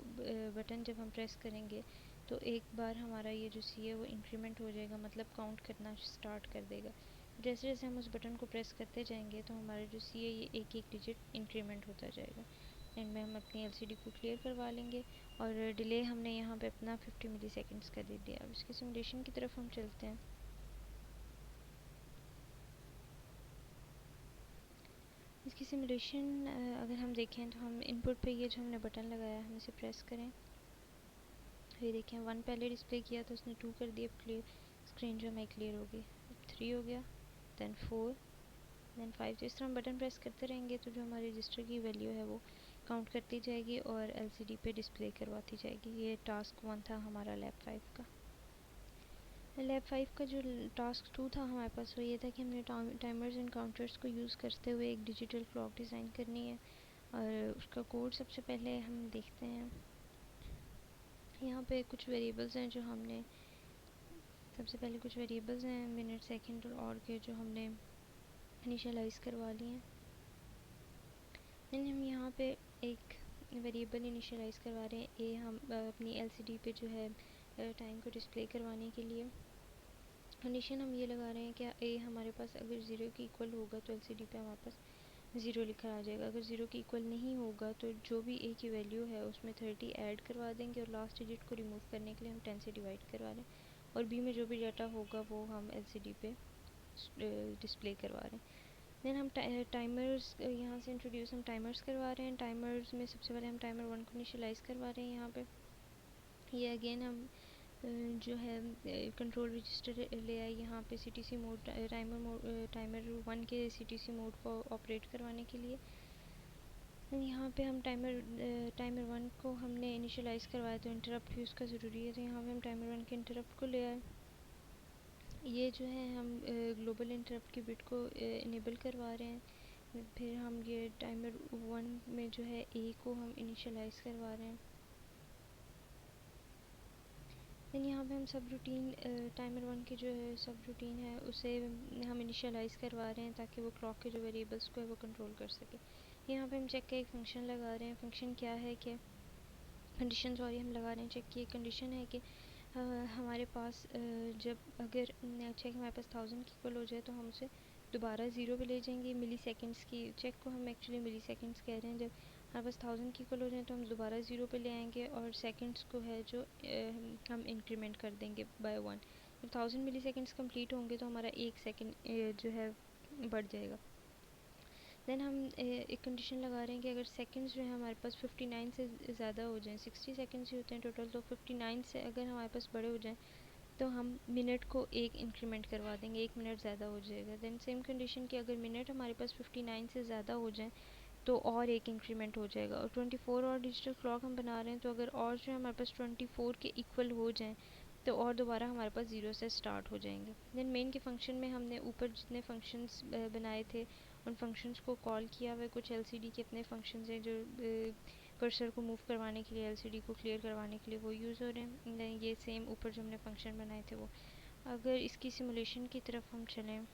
बटन जब हम प्रेस करेंगे तो एक बार हमारा ये जो सी है वो इंक्रीमेंट हो जाएगा, मतलब काउंट करना स्टार्ट कर देगा। जैसे जैसे हम उस बटन को प्रेस करते जाएंगे तो हमारा जो सी है ये एक एक डिजिट इंक्रीमेंट होता जाएगा। एंड में हम अपनी एलसीडी को क्लियर करवा लेंगे, और डिले हमने यहाँ पे अपना 50 मिली सेकेंड्स का दे दिया। अब इसके सिमुलेशन की तरफ हम चलते हैं। इसकी सिमुलेशन अगर हम देखें तो हम इनपुट पे ये जो हमने बटन लगाया है हम इसे प्रेस करें, ये देखें 1 पहले डिस्प्ले किया तो उसने 2 कर दिया, क्लियर स्क्रीन जो हमारी क्लियर हो गई। 3 हो गया, देन 4, देन 5। तो इस तरह हम बटन प्रेस करते रहेंगे तो जो हमारे रजिस्टर की वैल्यू है वो काउंट करती जाएगी और एलसीडी पे डिस्प्ले करवाती जाएगी। ये टास्क 1 था हमारा लैब 5 का। लैब 5 का जो टास्क 2 था हमारे पास वो ये था कि हमने टाइमर्स एंड काउंटर्स को यूज़ करते हुए एक डिजिटल क्लॉक डिज़ाइन करनी है। और उसका कोड सबसे पहले हम देखते हैं। यहाँ पे कुछ वेरिएबल्स हैं जो हमने सबसे पहले कुछ वेरिएबल्स हैं मिनट सेकंड और के जो हमने इनिशियलाइज़ करवा लिए हैं। देन हम यहाँ पे एक वेरिएबल इनिशियलाइज़ करवा रहे हैं ए हम अपनी एलसीडी पे जो है टाइम को डिस्प्ले करवाने के लिए। कंडीशन हम ये लगा रहे हैं कि ए हमारे पास अगर ज़ीरो के इक्वल होगा तो एलसीडी पे हमारे पास ज़ीरो लिखा आ जाएगा। अगर ज़ीरो के इक्वल नहीं होगा तो जो भी ए की वैल्यू है उसमें 30 ऐड करवा देंगे और लास्ट डिजिट को रिमूव करने के लिए हम 10 से डिवाइड करवा रहे हैं। और बी में जो भी डाटा होगा वो हम एलसीडी पे डिस्प्ले करवा रहे हैं। देन हम टाइमर्स यहाँ से इंट्रोड्यूस हम टाइमर्स करवा रहे हैं। टाइमर्स में सबसे पहले हम टाइमर 1 को इनिशियलाइज़ करवा रहे हैं। यहाँ पे ये अगेन हम जो है कंट्रोल रजिस्टर ले आए यहाँ पे सीटीसी मोड टाइमर 1 के सीटीसी मोड को ऑपरेट करवाने के लिए। यहाँ पे हम टाइमर 1 को हमने इनिशियलाइज़ करवाया तो इंटरप्ट भी उसका ज़रूरी है, तो यहाँ पे हम टाइमर 1 के इंटरप्ट को ले आए। ये जो है हम ग्लोबल इंटरप्ट की बिट को इनेबल करवा रहे हैं। फिर हम ये टाइमर 1 में जो है ए को हम इनिशियलाइज़ करवा रहे हैं। देन यहाँ पे हम सब रूटीन टाइमर 1 की जो है सब रूटीन है उसे हम इनिशियलाइज़ करवा रहे हैं ताकि वो क्लॉक के जो वेरिएबल्स को है वो कंट्रोल कर सके। यहाँ पे हम चेक का एक फंक्शन लगा रहे हैं। फंक्शन क्या है कि कंडीशन सॉरी हम लगा रहे हैं चेक की एक कंडीशन है कि हमारे पास जब अगर चेक हमारे पास 1000 की इक्वल हो जाए तो हम उसे दोबारा ज़ीरो पे ले जाएंगे। मिली सेकेंड्स की चेक को हम एक्चुअली मिली सेकेंड्स कह रहे हैं। जब हमारे पास 1000 की इक्वल हो जाए तो हम दोबारा ज़ीरो पे ले आएंगे और सेकेंड्स को है जो हम इंक्रीमेंट कर देंगे बाय 1। जब 1000 मिली सेकेंड्स कम्प्लीट होंगे तो हमारा एक सेकेंड जो है बढ़ जाएगा। देन हम एक कंडीशन लगा रहे हैं कि अगर सेकंड्स जो है हमारे पास 59 से ज़्यादा हो जाएं, 60 सेकंड्स ही होते हैं टोटल, तो 59 से अगर हमारे पास बड़े हो जाएं तो हम मिनट को एक इंक्रीमेंट करवा देंगे, एक मिनट ज़्यादा हो जाएगा। देन सेम कंडीशन कि अगर मिनट हमारे पास 59 से ज़्यादा हो जाएं तो और एक इंक्रीमेंट हो जाएगा। और 24 और डिजिटल क्लॉक हम बना रहे हैं तो अगर और जो है हमारे पास 24 के इक्वल हो जाएं तो और दोबारा हमारे पास ज़ीरो से स्टार्ट हो जाएंगे। देन मेन के फंक्शन में हमने ऊपर जितने फंक्शंस बनाए थे उन फंक्शंस को कॉल किया हुआ। कुछ एलसीडी के अपने फंक्शंस हैं जो कर्सर को मूव करवाने के लिए, एलसीडी को क्लियर करवाने के लिए वो यूज़ हो रहे हैं। ये सेम ऊपर जो हमने फंक्शन बनाए थे वो। अगर इसकी सिमुलेशन की तरफ हम चलें,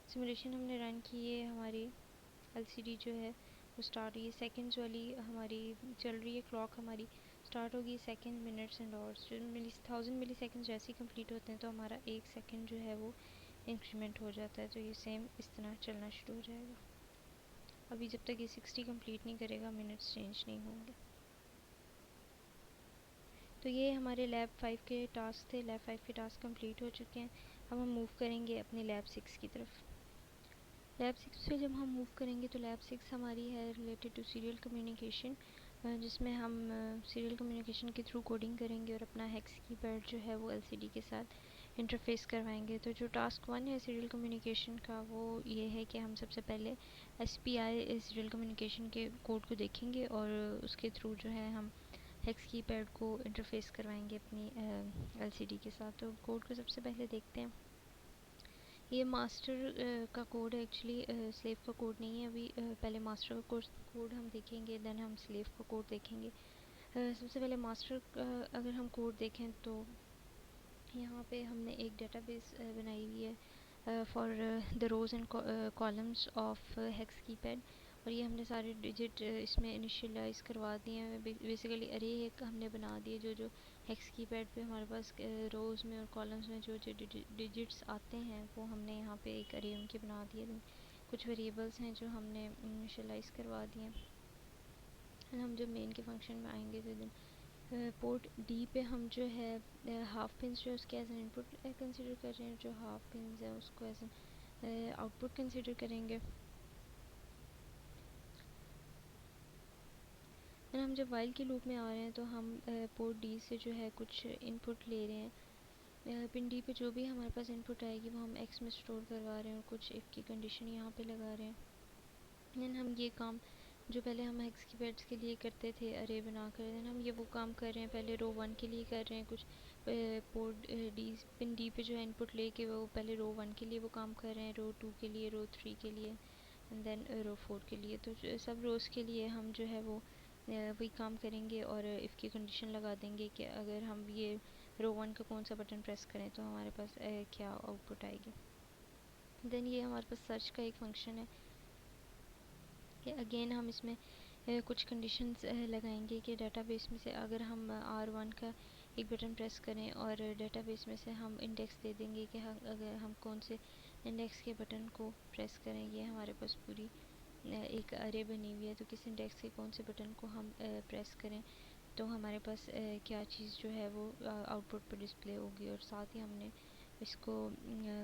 सिमुलेशन हमने रन की है। हमारी एलसीडी जो है वो स्टार्ट हुई है, सेकंड्स वाली हमारी चल रही है। क्लॉक हमारी स्टार्ट होगी सेकंड मिनट्स एंड आवर्स। जो 1000 मिली सेकंड जैसे ही कंप्लीट होते हैं तो हमारा एक सेकंड जो है वो इंक्रीमेंट हो जाता है। तो ये सेम इस तरह चलना शुरू हो जाएगा। अभी जब तक ये 60 कंप्लीट नहीं करेगा मिनट्स चेंज नहीं होंगे। तो ये हमारे लैब 5 के टास्क थे। लैब 5 के टास्क कंप्लीट हो चुके हैं। अब हम मूव करेंगे अपने लैब 6 की तरफ। लैब 6 पे जब हम मूव करेंगे तो लैब 6 हमारी है रिलेटेड टू सीरियल कम्युनिकेशन, जिसमें हम सीरियल कम्युनिकेशन के थ्रू कोडिंग करेंगे और अपना हेक्स कीपैड जो है वो एलसीडी के साथ इंटरफेस करवाएंगे। तो जो टास्क 1 है सीरियल कम्युनिकेशन का वो ये है कि हम सबसे पहले एसपीआई सीरियल कम्युनिकेशन के कोड को देखेंगे और उसके थ्रू जो है हम हेक्स कीपैड को इंटरफेस करवाएंगे अपनी एलसीडी के साथ। तो कोड को सबसे पहले देखते हैं। ये मास्टर का कोड है एक्चुअली, स्लेव का कोड नहीं है। अभी पहले मास्टर का कोड हम देखेंगे, देन हम स्लेव का कोड देखेंगे। सबसे पहले मास्टर अगर हम कोड देखें तो यहाँ पे हमने एक डेटाबेस बनाई हुई है for the rows and columns of hex keypad. और ये हमने सारे डिजिट इसमें इनिशियलाइज़ करवा दिए हैं। बेसिकली अरे एक हमने बना दिए जो जो हेक्स कीपैड पे हमारे पास रोज़ में और कॉलम्स में जो जो डिजिट्स आते हैं वो हमने यहाँ पे एक अरे उनके बना दिए। कुछ वेरिएबल्स हैं जो हमने इनिशियलाइज़ करवा दिए हैं। हम जब मेन के फंक्शन में आएंगे तो पोर्ट डी पे हम जो है हाफ पिंस जो उसके एज एन इनपुट कंसिडर कर रहे हैं, जो हाफ पिंस है उसको एज एन आउटपुट कंसिडर करेंगे। और हम जब वाइल के लूप में आ रहे हैं तो हम पोर्ट डी से जो है कुछ इनपुट ले रहे हैं। पिन डी पे जो भी हमारे पास इनपुट आएगी वो हम एक्स में स्टोर करवा रहे हैं और कुछ इफ़ की कंडीशन यहाँ पे लगा रहे हैं। देन हम ये काम जो पहले हम हेक्स की पैड्स के लिए करते थे अरे बना कर, देन हम ये वो काम कर रहे हैं, पहले रो 1 के लिए कर रहे हैं कुछ पोर्ट डी पिन डी पे जो है इनपुट लेके वो पहले रो 1 के लिए वो काम कर रहे हैं, रो 2 के लिए, रो 3 के लिए, एंड देन रो 4 के लिए। तो सब रोज़ के लिए हम जो है वो वही काम करेंगे और इफ़ की कंडीशन लगा देंगे कि अगर हम ये रो 1 का कौन सा बटन प्रेस करें तो हमारे पास क्या आउटपुट आएगी। देन ये हमारे पास सर्च का एक फंक्शन है कि अगेन हम इसमें कुछ कंडीशंस लगाएंगे कि डेटाबेस में से अगर हम R1 का एक बटन प्रेस करें और डेटाबेस में से हम इंडेक्स दे देंगे कि अगर हम कौन से इंडेक्स के बटन को प्रेस करें। ये हमारे पास पूरी एक अरे बनी हुई है, तो किस इंडेक्स के कौन से बटन को हम प्रेस करें तो हमारे पास क्या चीज़ जो है वो आउटपुट पर डिस्प्ले होगी। और साथ ही हमने इसको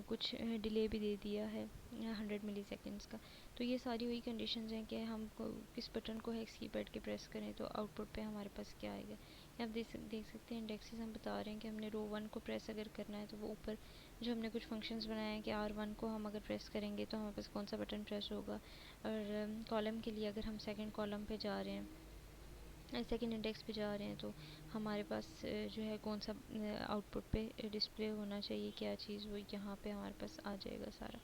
कुछ डिले भी दे दिया है 100 मिली सेकेंड्स का। तो ये सारी वही कंडीशंस हैं कि हम किस बटन को हेक्स कीपैड के प्रेस करें तो आउटपुट पे हमारे पास क्या आएगा। आप देख सकते हैं इंडेक्सेस हम बता रहे हैं कि हमने रो 1 को प्रेस अगर करना है तो वो ऊपर जो हमने कुछ फंक्शंस बनाए हैं कि R1 को हम अगर प्रेस करेंगे तो हमारे पास कौन सा बटन प्रेस होगा। और कॉलम के लिए अगर हम सेकंड कॉलम पे जा रहे हैं, सेकंड इंडेक्स पे जा रहे हैं तो हमारे पास जो है कौन सा आउटपुट पे डिस्प्ले होना चाहिए क्या चीज़, वो यहाँ पे हमारे पास आ जाएगा सारा।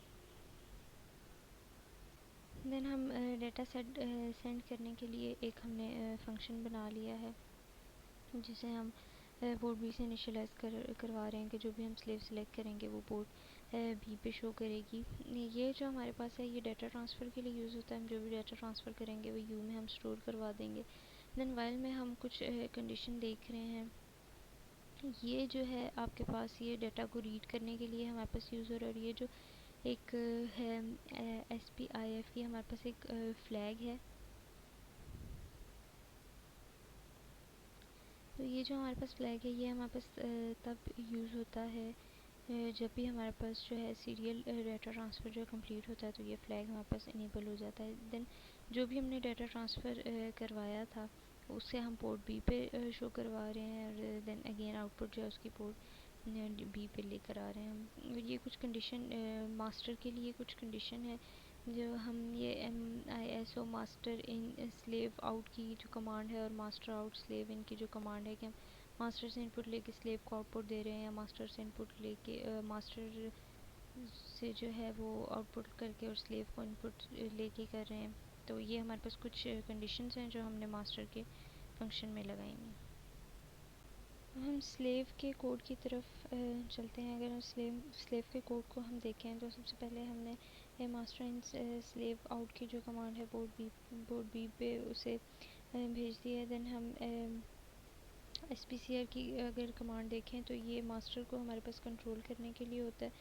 देन हम डेटा सेट सेंड करने के लिए एक हमने फंक्शन बना लिया है जिसे हम पोर्ट बी से इनिशियलाइज़ करवा रहे हैं कि जो भी हम स्लेव सेलेक्ट करेंगे वो पोर्ट बी पे शो करेगी। ये जो हमारे पास है ये डाटा ट्रांसफ़र के लिए यूज़ होता है, हम जो भी डाटा ट्रांसफ़र करेंगे वो यू में हम स्टोर करवा देंगे। देन वाइल में हम कुछ कंडीशन देख रहे हैं, ये जो है आपके पास ये डाटा को रीड करने के लिए हमारे पास यूज़ हो रहा है। और ये जो एक है SPIF की हमारे पास एक फ्लैग है। तो ये जो हमारे पास फ्लैग है ये हमारे पास तब यूज़ होता है जब भी हमारे पास जो है सीरियल डाटा ट्रांसफ़र जो कंप्लीट होता है तो ये फ्लैग हमारे पास इनेबल हो जाता है। देन जो भी हमने डाटा ट्रांसफ़र करवाया था उससे हम पोर्ट बी पे शो करवा रहे हैं और देन अगेन आउटपुट जो है उसकी पोर्ट बी पे लेकर आ रहे हैं हम। ये कुछ कंडीशन मास्टर के लिए कुछ कंडीशन है जो हम ये MISO master in slave out की जो कमांड है और मास्टर आउट स्लेव इन की जो कमांड है कि हम मास्टर से इनपुट लेके स्लेव को आउटपुट दे रहे हैं या मास्टर से इनपुट लेके मास्टर से जो है वो आउटपुट करके और स्लेव को इनपुट लेके कर रहे हैं। तो ये हमारे पास कुछ कंडीशंस हैं जो हमने मास्टर के फंक्शन में लगाई हैं। हम स्लेव के कोड की तरफ चलते हैं। अगर हम स्लेव के कोड को हम देखें तो सबसे पहले हमने मास्टर इन स्लेव आउट की जो कमांड है पोर्ट बी पे उसे भेज दिया है। देन हम SPCR की अगर कमांड देखें तो ये मास्टर को हमारे पास कंट्रोल करने के लिए होता है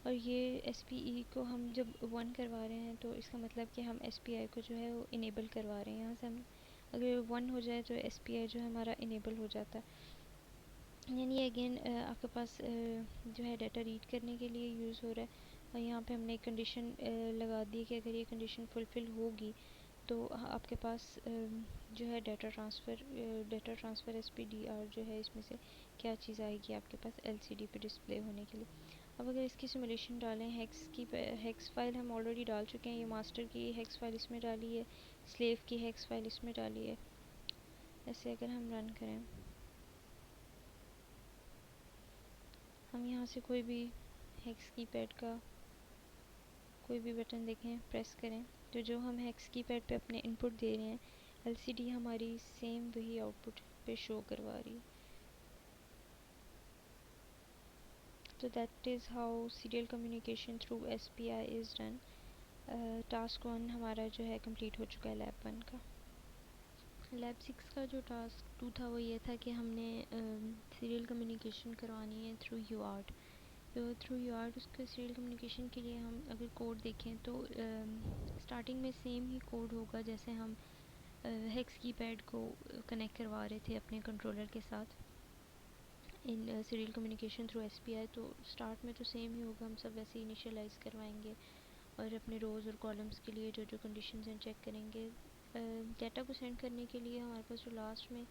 और ये SPE को हम जब 1 करवा रहे हैं तो इसका मतलब कि हम SPI को जो है वो इनेबल करवा रहे हैं। यहाँ से हम अगर 1 हो जाए तो SPI जो है हमारा इनेबल हो जाता है। यानी अगेन आपके पास जो है डाटा रीड करने के लिए यूज़ हो रहा है और यहाँ पे हमने एक कंडीशन लगा दी कि अगर ये कंडीशन फुलफ़िल होगी तो आपके पास जो है डाटा ट्रांसफ़र SPDR जो है इसमें से क्या चीज़ आएगी आपके पास LCD पे डिस्प्ले होने के लिए। अब अगर इसकी सिमुलेशन डालें हेक्स फ़ाइल हम ऑलरेडी डाल चुके हैं, ये मास्टर की हेक्स फ़ाइल इसमें डाली है, स्लेव की हेक्स फ़ाइल इसमें डाली है। ऐसे अगर हम रन करें हम यहाँ से कोई भी हेक्स कीपैड का कोई भी बटन देखें प्रेस करें तो जो हम हेक्स कीपैड पे अपने इनपुट दे रहे हैं LCD हमारी सेम वही आउटपुट पे शो करवा रही है। तो that is how serial communication through SPI is done. Task 1 हमारा जो है कंप्लीट हो चुका है लैब 1 का। लैब 6 का जो टास्क 2 था वो ये था कि हमने सीरियल कम्युनिकेशन करवानी है थ्रू UART। तो थ्रू UART उसके सीरियल कम्युनिकेशन के लिए हम अगर कोड देखें तो स्टार्टिंग में सेम ही कोड होगा जैसे हम हेक्स कीपैड को कनेक्ट करवा रहे थे अपने कंट्रोलर के साथ in serial communication through SPI। तो स्टार्ट में तो सेम ही होगा, हम सब वैसे ही इनिशियलाइज़ करवाएंगे और अपने रोज़ और कॉलम्स के लिए जो जो कंडीशंस हैं चेक करेंगे। डाटा को सेंड करने के लिए हमारे पास जो लास्ट में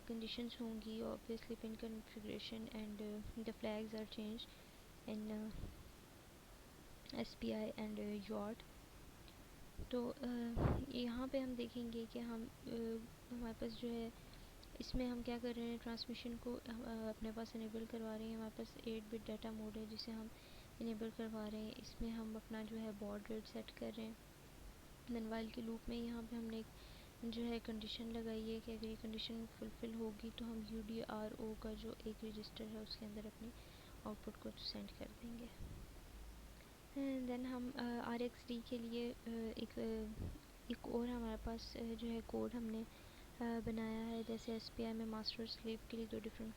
कंडीशंस होंगी obviously pin configuration and the flags are change in SPI and UART। तो यहाँ पे हम देखेंगे कि हमारे पास जो है इसमें हम क्या कर रहे हैं, ट्रांसमिशन को अपने पास इनेबल करवा रहे हैं। हमारे पास 8 बिट डाटा मोड है जिसे हम इनेबल करवा रहे हैं। इसमें हम अपना जो है बॉड रेट सेट कर रहे हैं। देन वाइल के लूप में यहाँ पे हमने एक जो है कंडीशन लगाई है कि अगर ये कंडीशन फुलफ़िल होगी तो हम UDRO का जो एक रजिस्टर है उसके अंदर अपनी आउटपुट को सेंड कर देंगे। देन हम RxD के लिए एक और हमारे पास जो है कोड हमने बनाया है। जैसे SPI में मास्टर और स्लेव के लिए 2 डिफरेंट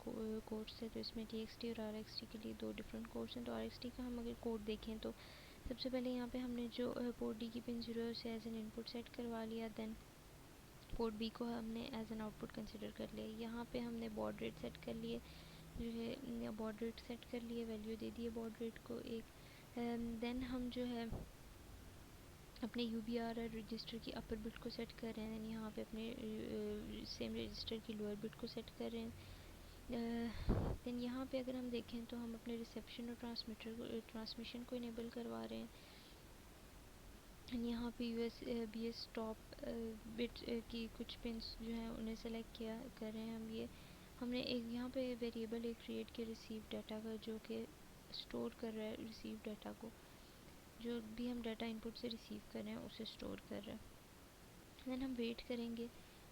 कोड्स है, तो इसमें TXT और RxD के लिए 2 डिफरेंट कोड्स हैं। तो RxD का हम अगर कोड देखें तो सबसे पहले यहाँ पे हमने जो पोर्ट D की पिन 0 से एज एन इनपुट सेट करवा लिया। देन पोर्ट B को हमने एज एन आउटपुट कंसिडर कर लिया। यहाँ पे हमने बॉड रेट सेट कर लिए, जो है बॉड रेट सेट कर लिए, वैल्यू दे दी है बॉड रेट को एक। देन हम जो है अपने UBRR रजिस्टर की अपर बिट को सेट कर रहे हैं। यहाँ पे अपने सेम रजिस्टर की लोअर बिट को सेट कर रहे हैं। देन यहाँ पे अगर हम देखें तो हम अपने रिसेप्शन और ट्रांसमिशन को इनेबल करवा रहे हैं। यहाँ पे BS टॉप बिट की कुछ पिंस जो हैं उन्हें सेलेक्ट कर रहे हैं हम। ये हमने एक यहाँ पे वेरिएबल एक क्रिएट किया रिसीव डाटा का, जो कि स्टोर कर रहा है रिसीव डाटा को, जो भी हम डाटा इनपुट से रिसीव कर रहे हैं उसे स्टोर कर रहा है। देन हम वेट करेंगे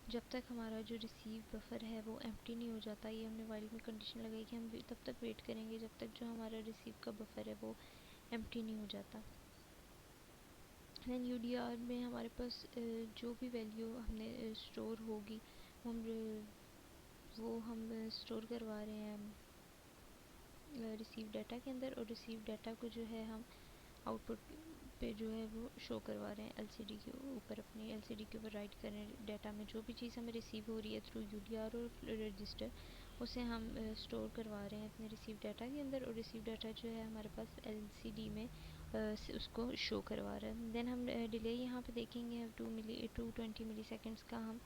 जब तक हमारा जो रिसीव बफर है वो एम्प्टी नहीं हो जाता। ये हमने वाइल में कंडीशन लगाई कि हम तब तक वेट करेंगे जब तक जो हमारा रिसीव का बफर है वो एम्प्टी नहीं हो जाता। दैन UDR में हमारे पास जो भी वैल्यू हमने स्टोर होगी वो हम स्टोर करवा रहे हैं रिसीव डाटा के अंदर, और रिसीव डाटा को जो है हम आउटपुट पे जो है वो शो करवा रहे हैं LCD के ऊपर, अपनी LCD के ऊपर राइट कर रहे हैं डाटा में। जो भी चीज़ हमें रिसीव हो रही है थ्रू UDR और रजिस्टर, उसे हम स्टोर करवा रहे हैं अपने रिसीव डाटा के अंदर, और रिसीव डाटा जो है हमारे पास LCD में उसको शो करवा रहा है। देन हम डिले यहाँ पे देखेंगे 220 मिली सेकेंड्स का हम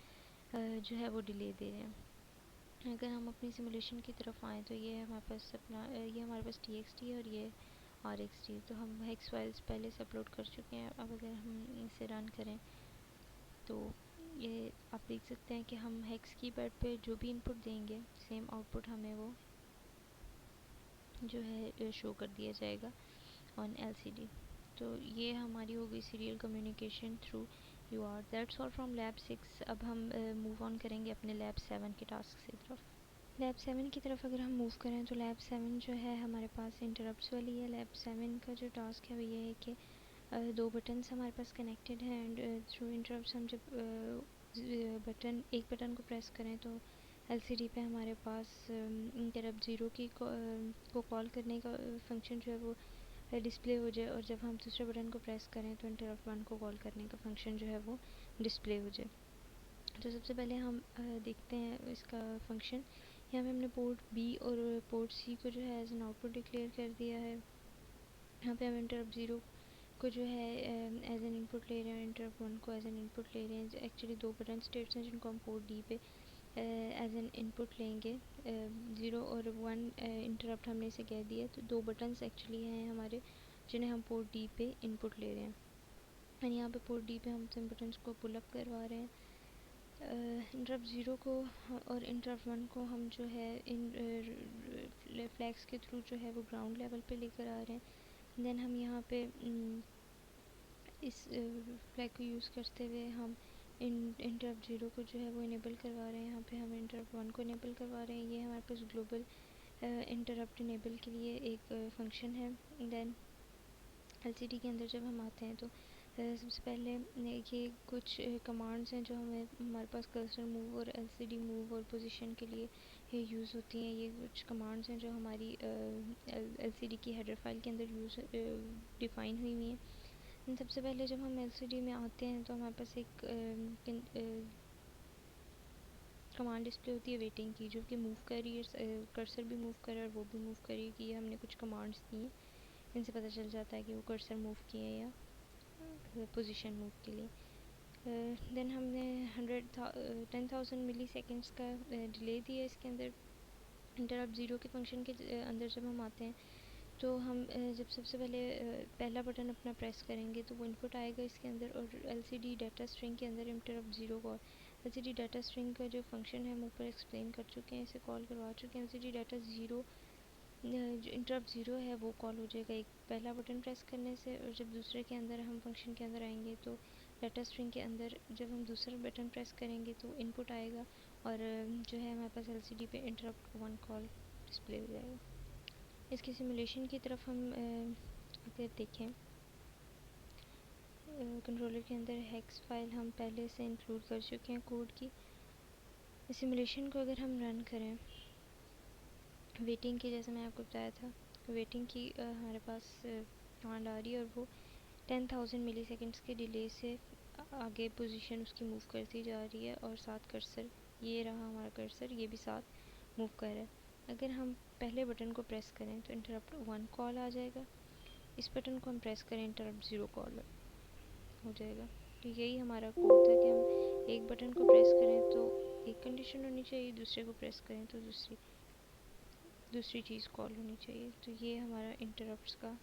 जो है वो डिले दे रहे हैं। अगर हम अपनी सिमुलेशन की तरफ आएँ तो ये हमारे पास ये हमारे पास TXT है और ये RxD। तो हम हेक्स फाइल्स पहले से अपलोड कर चुके हैं। अब अगर हम इसे रन करें तो ये आप देख सकते हैं कि हम हेक्स कीपैड पे जो भी इनपुट देंगे सेम आउटपुट हमें वो जो है शो कर दिया जाएगा ऑन LCD। तो ये हमारी हो गई serial communication through UART। That's all from lab 6। अब हम मूव ऑन करेंगे अपने लैब 7 के टास्क की तरफ। लैब 7 की तरफ अगर हम मूव करें तो लैब 7 जो है हमारे पास इंटरप्ट्स वाली है। लैब 7 का जो टास्क है वो ये है कि 2 बटन्स हमारे पास कनेक्टेड हैं, एंड थ्रू इंटरप्ट्स हम जब एक बटन को प्रेस करें तो LCD पे हमारे पास इंटरप्ट 0 को कॉल करने का फंक्शन जो है वो डिस्प्ले हो जाए, और जब हम दूसरे बटन को प्रेस करें तो इंटरप्ट 1 को कॉल करने का फंक्शन जो है वो डिस्प्ले हो जाए। तो सबसे पहले हम देखते हैं इसका फंक्शन। यहाँ पे हमने पोर्ट B और पोर्ट C को जो है एज एन आउटपुट डिक्लेयर कर दिया है। यहाँ पे हम इंटरप्ट 0 को जो है एज एन इनपुट ले रहे हैं, इंटरप्ट 1 को एज एन इनपुट ले रहे हैं। एक्चुअली 2 बटन स्टेट्स हैं जिनको हम पोर्ट D पे एज एन इनपुट लेंगे। 0 और 1 इंटरप्ट हमने इसे कह दिया, तो 2 बटन्स एक्चुअली हैं हमारे जिन्हें हम पोर्ट D पे इनपुट ले रहे हैं। एंड यहाँ पे पोर्ट D पे हम सिम बटन्स को पुल अप करवा रहे हैं। इंटरप्ट 0 को और इंटरप्ट 1 को हम जो है इन फ्लैग्स के थ्रू जो है वो ग्राउंड लेवल पे लेकर आ रहे हैं। देन हम यहाँ पे इस फ्लैग को यूज़ करते हुए हम इंटरप्ट 0 को जो है वो इनेबल करवा रहे हैं। यहाँ पे हम इंटरप्ट 1 को इनेबल करवा रहे हैं। ये हमारे पास ग्लोबल इंटरप्ट इनेबल के लिए एक फंक्शन है। देन LCD के अंदर जब हम आते हैं तो सबसे पहले ये कुछ कमांड्स हैं जो हमारे पास कर्सर मूव और LCD मूव और पोजीशन के लिए ये यूज़ होती हैं। ये कुछ कमांड्स हैं जो हमारी LCD की हेडर फाइल के अंदर डिफ़ाइन हुई हुई हैं। सबसे पहले जब हम LCD में आते हैं तो हमारे पास एक कमांड डिस्प्ले होती है वेटिंग की, जो कि मूव कर रही है, कर्सर भी मूव कर रहा है और वो भी मूव कर रही है कि ये हमने कुछ कमांड्स दी हैं। इनसे पता चल जाता है कि वो कर्सर मूव किए हैं या पोजीशन मूव के लिए। देन हमने 10,000 मिली सेकेंड्स का डिले दिया इसके अंदर। इंटरप्ट 0 के फंक्शन के अंदर जब हम आते हैं तो हम जब सबसे पहले पहला बटन अपना प्रेस करेंगे तो वो इनपुट आएगा इसके अंदर, और एलसीडी डाटा स्ट्रिंग के अंदर interrupt zero call. LCD data string का जो फंक्शन है हम ऊपर एक्सप्लेन कर चुके हैं, इसे कॉल करवा चुके हैं। एलसीडी डाटा ज़ीरो जो इंटरप्ट ज़ीरो है वो कॉल हो जाएगा एक पहला बटन प्रेस करने से, और जब दूसरे के अंदर हम फंक्शन के अंदर आएंगे तो डाटा स्ट्रिंग के अंदर जब हम दूसरा बटन प्रेस करेंगे तो इनपुट आएगा, और जो है हमारे पास एलसीडी पे इंटरप्ट वन कॉल डिस्प्ले हो जाएगा। इसकी सिमुलेशन की तरफ हम अगर देखें, कंट्रोलर के अंदर हेक्स फाइल हम पहले से इंक्लूड कर चुके हैं कोड की। सिमुलेशन को अगर हम रन करें वेटिंग की, जैसे मैं आपको बताया था वेटिंग की हमारे पास कमांड आ रही है, और वो 10,000 मिली सेकेंड्स के डिले से आगे पोजीशन उसकी मूव करती जा रही है, और साथ कर्सर, ये रहा हमारा कर्सर, ये भी साथ मूव कर रहा है। अगर हम पहले बटन को प्रेस करें तो इंटरप्ट वन कॉल आ जाएगा, इस बटन को हम प्रेस करें इंटरप्ट ज़ीरो कॉल हो जाएगा। तो यही हमारा कोड था कि हम एक बटन को प्रेस करें तो एक कंडीशन होनी चाहिए, दूसरे को प्रेस करें तो दूसरी चीज़ कॉल होनी चाहिए। तो ये हमारा इंटरप्ट्स का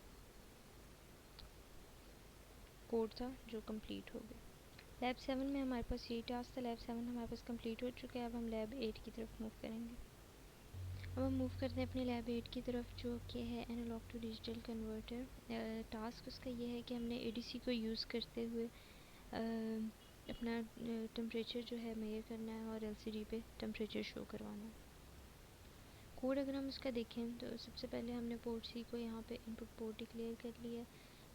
कोड था जो कंप्लीट हो गया। लैब 7 में हमारे पास यही टास्क था। लैब 7 हमारे पास कंप्लीट हो चुका है। अब हम लैब 8 की तरफ मूव करेंगे। अब हम मूव करते हैं अपने लैब 8 की तरफ, जो कि है analogue to digital converter. Task उसका ये है कि हमने एडीसी को यूज़ करते हुए अपना टेम्परेचर जो है मेजर करना है और एलसीडी पे टेम्परेचर शो करवाना है। कोड अगर हम इसका देखें तो सबसे पहले हमने पोर्ट सी को यहाँ पे इनपुट पोर्ट डिक्लेयर कर लिया।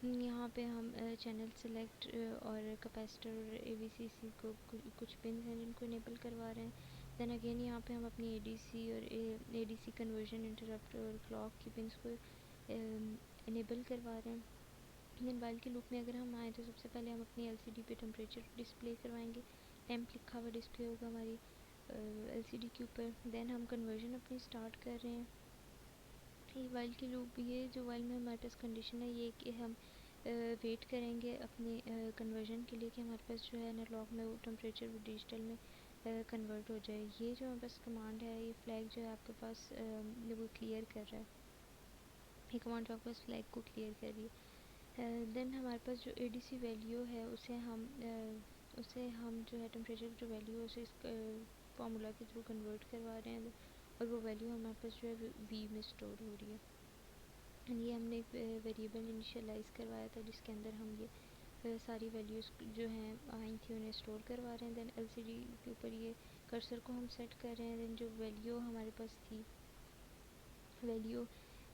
यहाँ पे हम चैनल सेलेक्ट और कैपेसिटर और एवीसीसी को कुछ पिन हैं जिनको इनेबल करवा रहे हैं। देन अगेन यहाँ पे हम अपनी एडीसी और एडीसी कन्वर्जन इंटरप्ट और क्लॉक की पिन्स को इनेबल करवा रहे हैं। देन वाइल के लूप में अगर हम आए तो सबसे पहले हम अपनी एलसीडी पे टेम्परेचर डिस्प्ले करवाएंगे। टेम्प लिखा हुआ डिस्प्ले होगा हमारी एलसीडी के ऊपर। देन हम कन्वर्जन अपनी स्टार्ट कर रहे हैं। ये वाइल की लूप, ये जो वाइल में हमारे पास कंडीशन है ये कि हम वेट करेंगे अपने कन्वर्जन के लिए कि हमारे पास जो है एनालॉग में वो टेम्परेचर वो डिजिटल में कन्वर्ट हो जाए। ये जो हमारे पास कमांड है, ये फ्लैग जो है आपके पास वो क्लियर कर रहा है, ये कमांड जो आपके पास फ्लैग को क्लियर कर रही है। देन हमारे पास जो एडीसी वैल्यू है उसे हम जो है टेम्परेचर की जो वैल्यू है उसे इस फार्मूला के थ्रू कन्वर्ट करवा रहे हैं, और वो वैल्यू हमारे पास जो है वी में स्टोर हो रही है। ये हमने एक वेरिएबल इनिशियलाइज़ करवाया था जिसके अंदर हम ये सारी वैल्यूज़ जो हैं आई थी उन्हें स्टोर करवा रहे हैं। देन एलसीडी के ऊपर ये कर्सर को हम सेट कर रहे हैं। देन जो वैल्यू हमारे पास थी, वैल्यू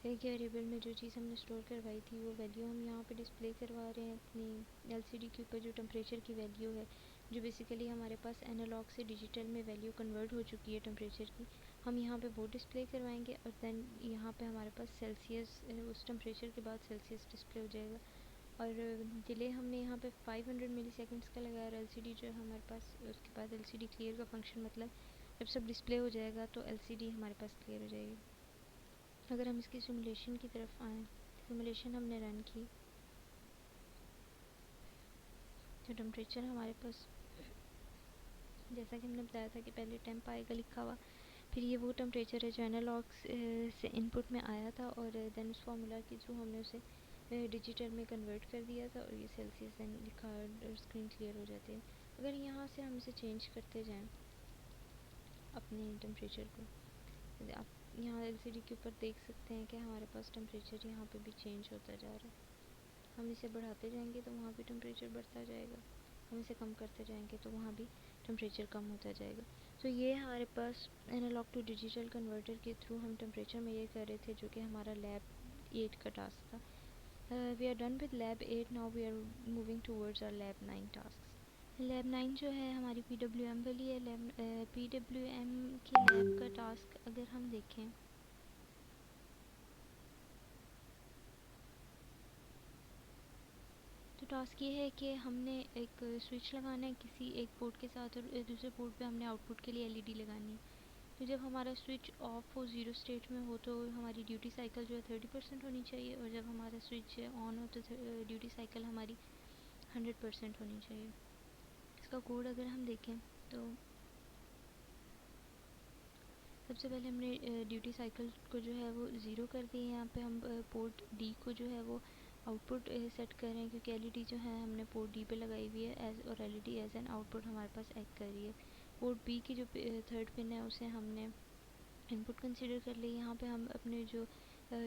एक वेरिएबल में जो चीज़ हमने स्टोर करवाई थी वो वैल्यू हम यहाँ पे डिस्प्ले करवा रहे हैं अपनी एलसीडी के ऊपर। जो टेम्परेचर की वैल्यू है, जो बेसिकली हमारे पास एनालॉग से डिजिटल में वैल्यू कन्वर्ट हो चुकी है टेम्परेचर की, हम यहाँ पे वो डिस्प्ले करवाएंगे। और देन यहाँ पे हमारे पास सेल्सियस, उस टेम्परेचर के बाद सेल्सियस डिस्प्ले हो जाएगा। और डिले हमने यहाँ पे 500 मिली सेकेंड्स का लगाया, और एलसीडी जो है हमारे पास उसके बाद एलसीडी क्लियर का फंक्शन, मतलब जब सब डिस्प्ले हो जाएगा तो एलसीडी हमारे पास क्लियर हो जाएगी। अगर हम इसकी सिमुलेशन की तरफ आएँ, सिमुलेशन हमने रन की, जो टेम्परेचर हमारे पास, जैसा कि हमने बताया था कि पहले टेम्प आएगा लिखा हुआ, फिर ये वो टेम्परेचर है जो एनालॉग से इनपुट में आया था, और देन उस फार्मूला के थ्रू हमने उसे डिजिटल में कन्वर्ट कर दिया था, और ये सेल्सियस देन लिखा और स्क्रीन क्लियर हो जाती है। अगर यहाँ से हम इसे चेंज करते जाएँ अपने टेम्परेचर को, आप यहाँ एलसीडी के ऊपर देख सकते हैं कि हमारे पास टेम्परेचर यहाँ पे भी चेंज होता जा रहा है। हम इसे बढ़ाते जाएंगे तो वहाँ भी टेम्परेचर बढ़ता जाएगा, हम इसे कम करते जाएंगे तो वहाँ भी टेम्परेचर कम होता जाएगा। तो ये हमारे पास एनालॉग टू डिजिटल कन्वर्टर के थ्रू हम टेम्परेचर मेजर कर रहे थे, जो कि हमारा लैब 8 का टास्क था। We are done with lab 8, now we are moving towards our lab 9 task. Lab 9 जो है हमारी पीडब्ल्यूएम वाली है। लैब पीडब्ल्यूएम की लैब का टास्क अगर हम देखें, तो टास्क ये है कि हमने एक स्विच लगाना है किसी एक पोर्ट के साथ, और दूसरे पोर्ट पे हमने आउटपुट के लिए एलईडी लगानी है। तो जब हमारा स्विच ऑफ हो, ज़ीरो स्टेट में हो, तो हमारी ड्यूटी साइकिल जो है 30% होनी चाहिए, और जब हमारा स्विच ऑन हो तो ड्यूटी साइकिल हमारी 100% होनी चाहिए। इसका कोड अगर हम देखें तो सबसे पहले हमने ड्यूटी साइकिल को जो है वो ज़ीरो कर दिया। यहाँ पे हम पोर्ट डी को जो है वो आउटपुट सेट कर रहे हैं, क्योंकि एलईडी जो है हमने पोर्ट डी पे लगाई हुई है एज, और एलईडी एज एन आउटपुट हमारे पास एक्ट कर रही है। पोर्ट बी की जो थर्ड पिन है उसे हमने इनपुट कंसिडर कर ली। यहाँ पे हम अपने जो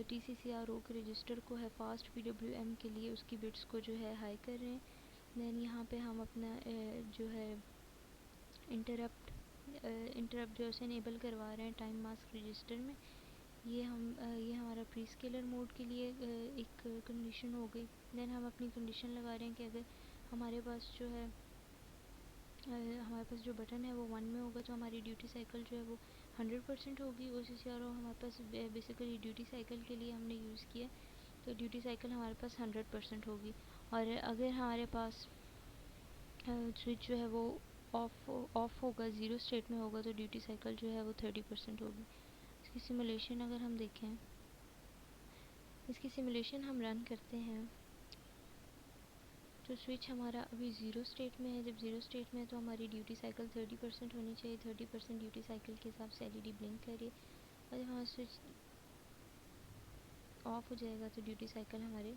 T C C R O के रजिस्टर को है फास्ट पी डब्ल्यू एम के लिए उसकी बिट्स को जो है हाई कर रहे हैं। दैन यहाँ पे हम अपना जो है इंटरप्ट जो है इनेबल करवा रहे हैं टाइम मास्क रजिस्टर में। ये हमारा प्री स्केलर मोड के लिए एक कंडीशन हो गई। देन हम अपनी कंडीशन लगा रहे हैं कि अगर हमारे पास जो है हमारे पास जो बटन है वो 1 में होगा तो हमारी ड्यूटी साइकिल जो है वो 100% होगी। ओ सी सी आर ओ हमारे पास बेसिकली ड्यूटी साइकिल के लिए हमने यूज़ किया, तो ड्यूटी साइकिल हमारे पास 100% होगी। और अगर हमारे पास स्विच जो है वो ऑफ होगा, ज़ीरो स्टेट में होगा, तो ड्यूटी साइकिल जो है वो 30% होगी। इसकी सिमुलेशन अगर हम देखें, इसकी सिमुलेशन हम रन करते हैं तो स्विच हमारा अभी ज़ीरो स्टेट में है। जब ज़ीरो स्टेट में है तो हमारी ड्यूटी साइकिल 30% होनी चाहिए। 30% ड्यूटी साइकिल के हिसाब से एलईडी ब्लिंक करिए, और जब हमारा स्विच ऑफ हो जाएगा तो ड्यूटी साइकिल हमारे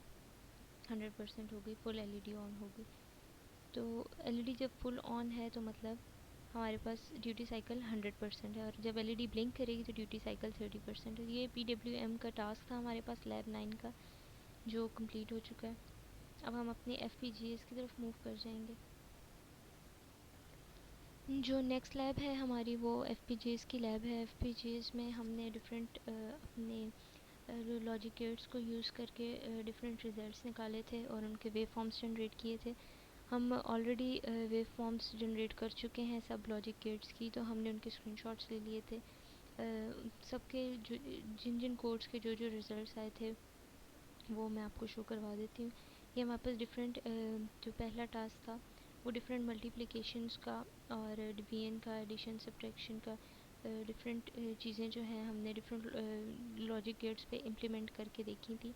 100% हो गई, फुल एलईडी ऑन होगी। तो एलईडी जब फुल ऑन है तो मतलब हमारे पास ड्यूटी साइकिल 100% है, और जब एलईडी ब्लिंक करेगी तो ड्यूटी साइकिल 30% है। ये पीडब्ल्यूएम का टास्क था हमारे पास लैब 9 का, जो कंप्लीट हो चुका है। अब हम अपने एफपीजीएस की तरफ मूव कर जाएंगे। जो नेक्स्ट लैब है हमारी वो एफपीजीएस की लैब है। एफपीजीएस में हमने डिफरेंट अपने लॉजिक गेट्स को यूज़ करके डिफरेंट रिजल्ट्स निकाले थे और उनके वेव फॉर्म्स जनरेट किए थे। हम ऑलरेडी वेव फॉर्म्स जनरेट कर चुके हैं सब लॉजिक गेट्स की, तो हमने उनके स्क्रीनशॉट्स ले लिए थे। सबके जो जिन जिन कोड्स के जो जो रिज़ल्ट्स आए थे वो मैं आपको शो करवा देती हूँ। ये हमारे पास डिफरेंट जो पहला टास्क था वो डिफरेंट मल्टीप्लिकेशंस का और डिवीजन का, एडिशन सब्ट्रैक्शन का, डिफरेंट चीज़ें जो हैं हमने डिफरेंट लॉजिक गेट्स पे इम्प्लीमेंट करके देखी थी।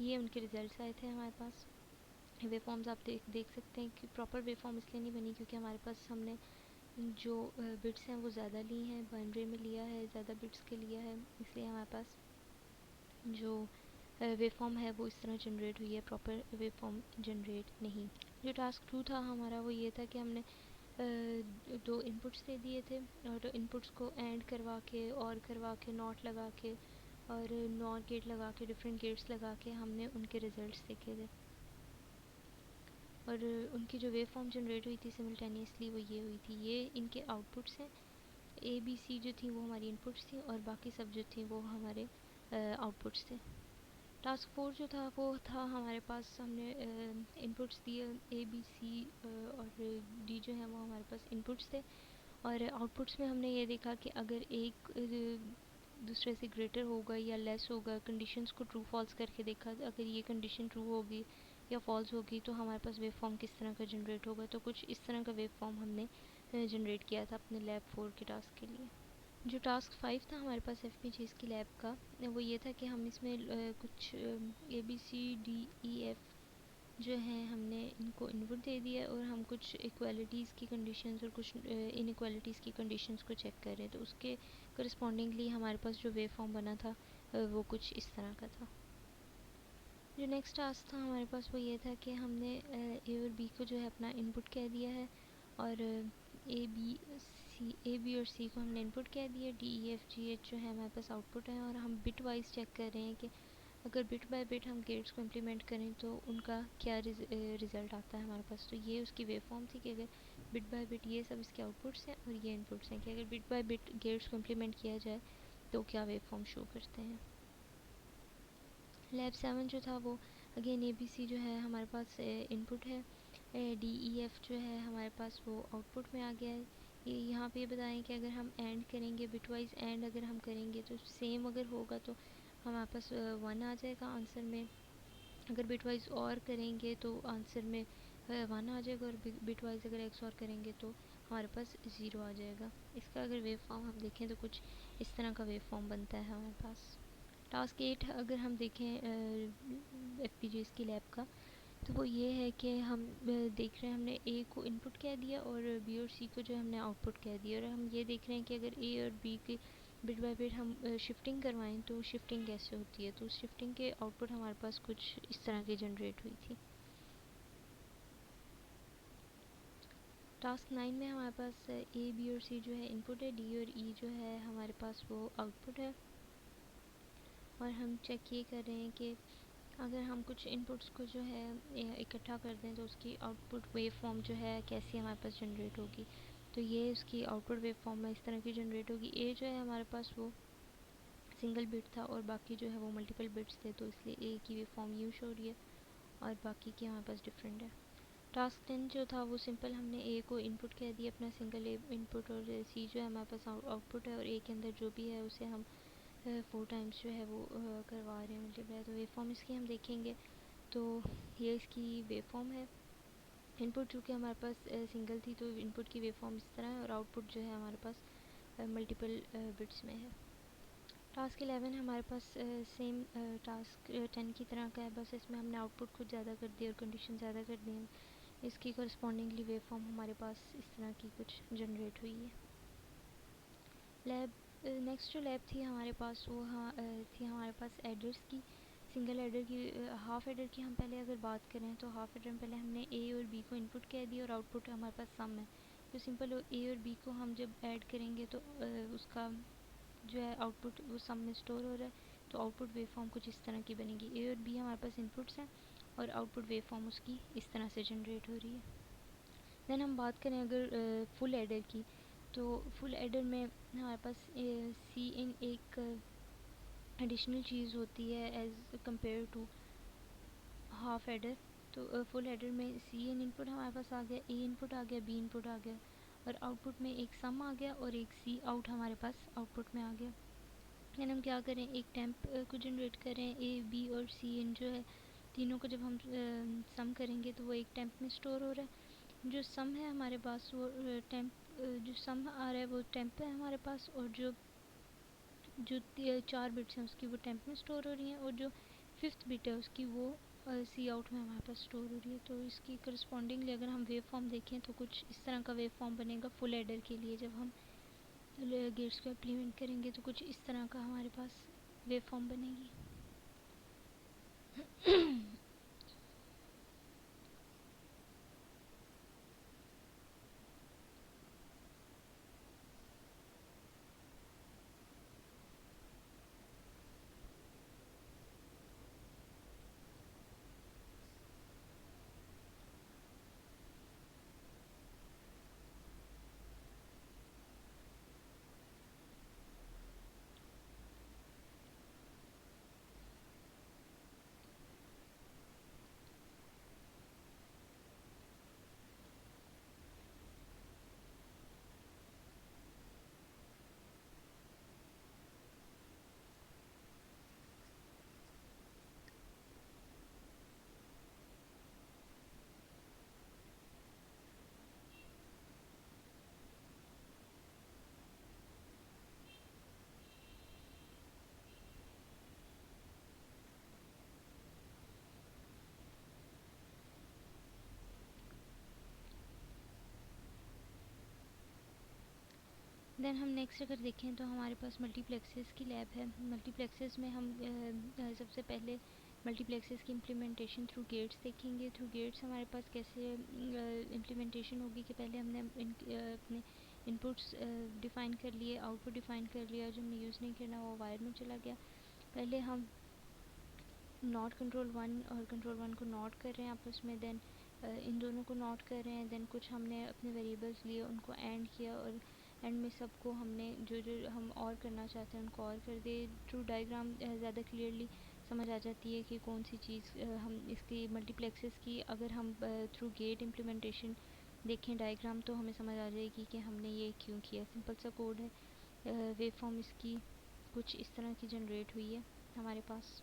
ये उनके रिज़ल्ट्स आए थे हमारे पास। वे फॉर्म्स आप देख सकते हैं कि प्रॉपर वे फॉर्म इसलिए नहीं बनी क्योंकि हमारे पास हमने जो बिट्स हैं वो ज़्यादा ली हैं, बाइनरी में लिया है, ज़्यादा बिट्स के लिया है, इसलिए हमारे पास जो वेव फॉर्म है वो इस तरह जनरेट हुई है, प्रॉपर वेव फॉर्म जनरेट नहीं। जो टास्क 2 था हमारा वो ये था कि हमने दो इनपुट्स दे दिए थे, और इनपुट्स को एंड करवा के और करवा के नॉट लगा के और नॉट गेट लगा के डिफरेंट गेट्स लगा के हमने उनके रिज़ल्ट्स देखे थे। और उनकी जो वेव फॉर्म जनरेट हुई थी सिमिल्टेनियसली वो ये हुई थी। ये इनके आउटपुट्स हैं, ए बी सी जो थी वो हमारी इनपुट्स थी और बाकी सब जो थी वो हमारे आउटपुट्स थे। टास्क 4 जो था वो था हमारे पास, हमने इनपुट्स दिए ए बी सी और डी जो है वो हमारे पास इनपुट्स थे, और आउटपुट्स में हमने ये देखा कि अगर एक दूसरे से ग्रेटर होगा या लेस होगा, कंडीशंस को ट्रू फॉल्स करके देखा, अगर ये कंडीशन ट्रू होगी या फॉल्स होगी तो हमारे पास वेव फॉर्म किस तरह का जनरेट होगा। तो कुछ इस तरह का वेव फॉर्म हमने जनरेट किया था अपने लैब 4 के टास्क के लिए। जो टास्क 5 था हमारे पास एफ पी जी की लैब का, वो ये था कि हम इसमें कुछ A B C D E F जो हैं हमने इनको इनपुट दे दिया, और हम कुछ इक्वालिटीज़ की कंडीशंस और कुछ इनइक्वालिटीज़ की कंडीशंस को चेक कर रहे हैं। तो उसके करस्पॉन्डिंगली हमारे पास जो वेव फॉर्म बना था वो कुछ इस तरह का था। जो नेक्स्ट टास्क था हमारे पास वो ये था कि हमने ए और बी को जो है अपना इनपुट कह दिया है, और ए बी और सी को हमने इनपुट कह दिया, D E F G H जो है हमारे पास आउटपुट है, और हम बिट वाइज चेक कर रहे हैं कि अगर बिट बाय बिट हम गेट्स को इम्प्लीमेंट करें तो उनका क्या रिज़ल्ट आता है हमारे पास। तो ये उसकी वेव फॉर्म थी कि अगर बिट बाय बिट ये सब इसके आउटपुट्स हैं और ये इनपुट्स हैं, कि अगर बिट बाय बिट गेट्स को इम्प्लीमेंट किया जाए तो क्या वेव फॉर्म शो करते हैं। लैब 7 जो था वो अगेन ए बी सी जो है हमारे पास इनपुट है, डी ई एफ जो है हमारे पास वो आउटपुट में आ गया है। ये यहाँ पे बताएं कि अगर हम एंड करेंगे, बिटवाइज एंड अगर हम करेंगे तो सेम अगर होगा तो हमारे पास 1 आ जाएगा आंसर में, अगर बिटवाइज और करेंगे तो आंसर में 1 आ जाएगा, और बिटवाइज अगर एक्स और करेंगे तो हमारे पास 0 आ जाएगा। इसका अगर वेव फॉर्म हम देखें तो कुछ इस तरह का वेव फॉर्म बनता है हमारे पास। टास्क 8 अगर हम देखें एफ पी जी की लैब का, तो वो ये है कि हम देख रहे हैं हमने ए को इनपुट कह दिया और बी और सी को जो है हमने आउटपुट कह दिया, और हम ये देख रहे हैं कि अगर ए और बी की बिट बाय बिट हम शिफ्टिंग करवाएं तो शिफ्टिंग कैसे होती है। तो उस शिफ्टिंग के आउटपुट हमारे पास कुछ इस तरह की जनरेट हुई थी। टास्क 9 में हमारे पास ए बी और सी जो है इनपुट है, डी और ई जो है हमारे पास वो आउटपुट है। और हम चेक ये कर रहे हैं कि अगर हम कुछ इनपुट्स को जो है इकट्ठा कर दें तो उसकी आउटपुट वेव फॉर्म जो है कैसी हमारे पास जनरेट होगी। तो ये उसकी आउटपुट वेव फॉर्म में इस तरह की जनरेट होगी। ए जो है हमारे पास वो सिंगल बिट था और बाकी जो है वो मल्टीपल बिट्स थे, तो इसलिए ए की वेव फॉर्म यूँ शो हो रही है और बाकी की हमारे पास डिफरेंट है। टास्क 10 जो था वो सिंपल, हमने ए को इनपुट कह दिया अपना सिंगल ए इनपुट, और सी जो है हमारे पास आउटपुट है, और ए के अंदर जो भी है उसे हम 4 टाइम्स जो है वो करवा रहे हैं मल्टीप्लाई। तो वेव फॉर्म इसकी हम देखेंगे तो ये इसकी वेव फॉर्म है। इनपुट चूँकि हमारे पास सिंगल थी तो इनपुट की वेव फॉर्म इस तरह है, और आउटपुट जो है हमारे पास मल्टीपल बिट्स में है। टास्क 11 हमारे पास सेम टास्क 10 की तरह का है, बस इसमें हमने आउटपुट कुछ ज़्यादा कर दिया और कंडीशन ज़्यादा कर दी है। इसकी करस्पॉन्डिंगली वेव फॉर्म हमारे पास इस तरह की कुछ जनरेट हुई है। लैब नेक्स्ट जो लैब थी हमारे पास वो थी हमारे पास एडर्स की, सिंगल एडर की। हाफ एडर की हम पहले अगर बात करें तो हाफ एडर में पहले हमने ए और बी को इनपुट कह दिया और आउटपुट हमारे पास सम है। तो सिंपल ए और बी को हम जब ऐड करेंगे तो उसका जो है आउटपुट वो सम में स्टोर हो रहा है, तो आउटपुट वेव फॉर्म कुछ इस तरह की बनेगी। ए और बी हमारे पास इनपुट्स हैं और आउटपुट वेव फॉर्म उसकी इस तरह से जनरेट हो रही है। देन हम बात करें अगर फुल एडर की, तो फुल एडर में हमारे पास सी इन एक एडिशनल चीज़ होती है as compared to half adder. तो फुल एडर में सी इन इनपुट हमारे पास आ गया, ए इनपुट आ गया, बी इनपुट आ गया, और आउटपुट में एक सम आ गया और एक सी आउट हमारे पास आउटपुट में आ गया। देन हम क्या करें, एक टेम्प को जनरेट करें। ए बी और सी इन जो है तीनों को जब हम सम करेंगे तो वो एक टेम्प में स्टोर हो रहा है। जो सम है हमारे पास वो टेम्प, जो सम आ रहा है वो टेम्प है हमारे पास, और जो जो 4 बिट्स हैं उसकी वो टेम्प में स्टोर हो रही हैं, और जो फिफ्थ बिट है उसकी वो सी आउट में हमारे पास स्टोर हो रही है। तो इसकी करस्पॉन्डिंगली अगर हम वेव फॉर्म देखें तो कुछ इस तरह का वेव फॉर्म बनेगा फुल एडर के लिए। जब हम गेट्स को इम्प्लीमेंट करेंगे तो कुछ इस तरह का हमारे पास वेव फॉर्म बनेगी। देन हम नेक्स्ट अगर देखें तो हमारे पास मल्टीप्लेक्सेस की लैब है। मल्टीप्लेक्सेस में हम सबसे पहले मल्टीप्लेक्सेस की इम्प्लीमेंटेशन थ्रू गेट्स देखेंगे। थ्रू गेट्स हमारे पास कैसे इम्प्लीमेंटेशन होगी कि पहले हमने अपने इनपुट्स डिफ़ाइन कर लिए, आउटपुट डिफ़ाइन कर लिया, जो हमने यूज़ नहीं करना वो वायर में चला गया। पहले हम नॉट कंट्रोल 1 और कंट्रोल 1 को नॉट कर रहे हैं आपस में, देन इन दोनों को नॉट कर रहे हैं, देन कुछ हमने अपने वेरिएबल्स लिए उनको एंड किया, और एंड में सबको हमने जो जो हम और करना चाहते हैं उनको और कर दिए। थ्रू डायग्राम ज़्यादा क्लियरली समझ आ जाती है कि कौन सी चीज़ हम इसकी मल्टीप्लेक्सेस की अगर हम थ्रू गेट इम्प्लीमेंटेशन देखें डायग्राम तो हमें समझ आ जाएगी कि हमने ये क्यों किया। सिंपल सा कोड है। वेव फॉर्म इसकी कुछ इस तरह की जनरेट हुई है हमारे पास।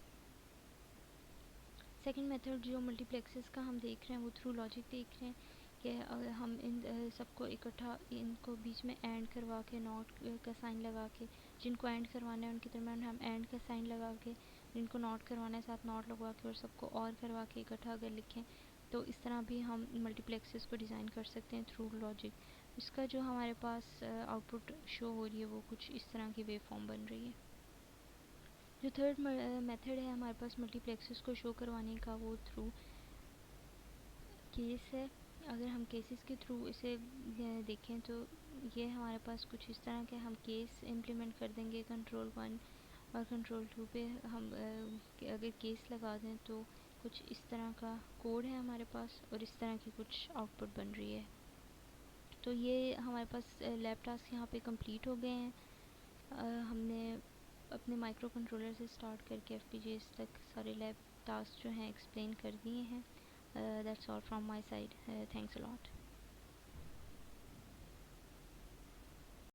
सेकंड मेथड जो मल्टीप्लेक्सेस का हम देख रहे हैं वो थ्रू लॉजिक देख रहे हैं कि हम इन सबको इकट्ठा इनको बीच में एंड करवा के नॉट का साइन लगा के, जिनको एंड करवाना है उनके दरम्यान हम एंड का साइन लगा के, जिनको नॉट करवाना है साथ नॉट लगवा के, और सबको और करवा के इकट्ठा अगर लिखें तो इस तरह भी हम मल्टीप्लेक्सेस को डिज़ाइन कर सकते हैं थ्रू लॉजिक। इसका जो हमारे पास आउटपुट शो हो रही है वो कुछ इस तरह की वेव फॉर्म बन रही है। जो थर्ड मेथड है हमारे पास मल्टीप्लेक्सेस को शो करवाने का, वो थ्रू केस है। अगर हम केसेस के थ्रू इसे देखें तो ये हमारे पास कुछ इस तरह के हम केस इम्प्लीमेंट कर देंगे कंट्रोल 1 और कंट्रोल 2 पे। हम अगर केस लगा दें तो कुछ इस तरह का कोड है हमारे पास और इस तरह की कुछ आउटपुट बन रही है। तो ये हमारे पास लैब टास्क यहाँ पे कंप्लीट हो गए हैं। हमने अपने माइक्रो कंट्रोलर से स्टार्ट करके एफपीजीएस तक सारे लैब टास्क जो हैं एक्सप्लेन कर दिए हैं। That's all from my side. Thanks a lot.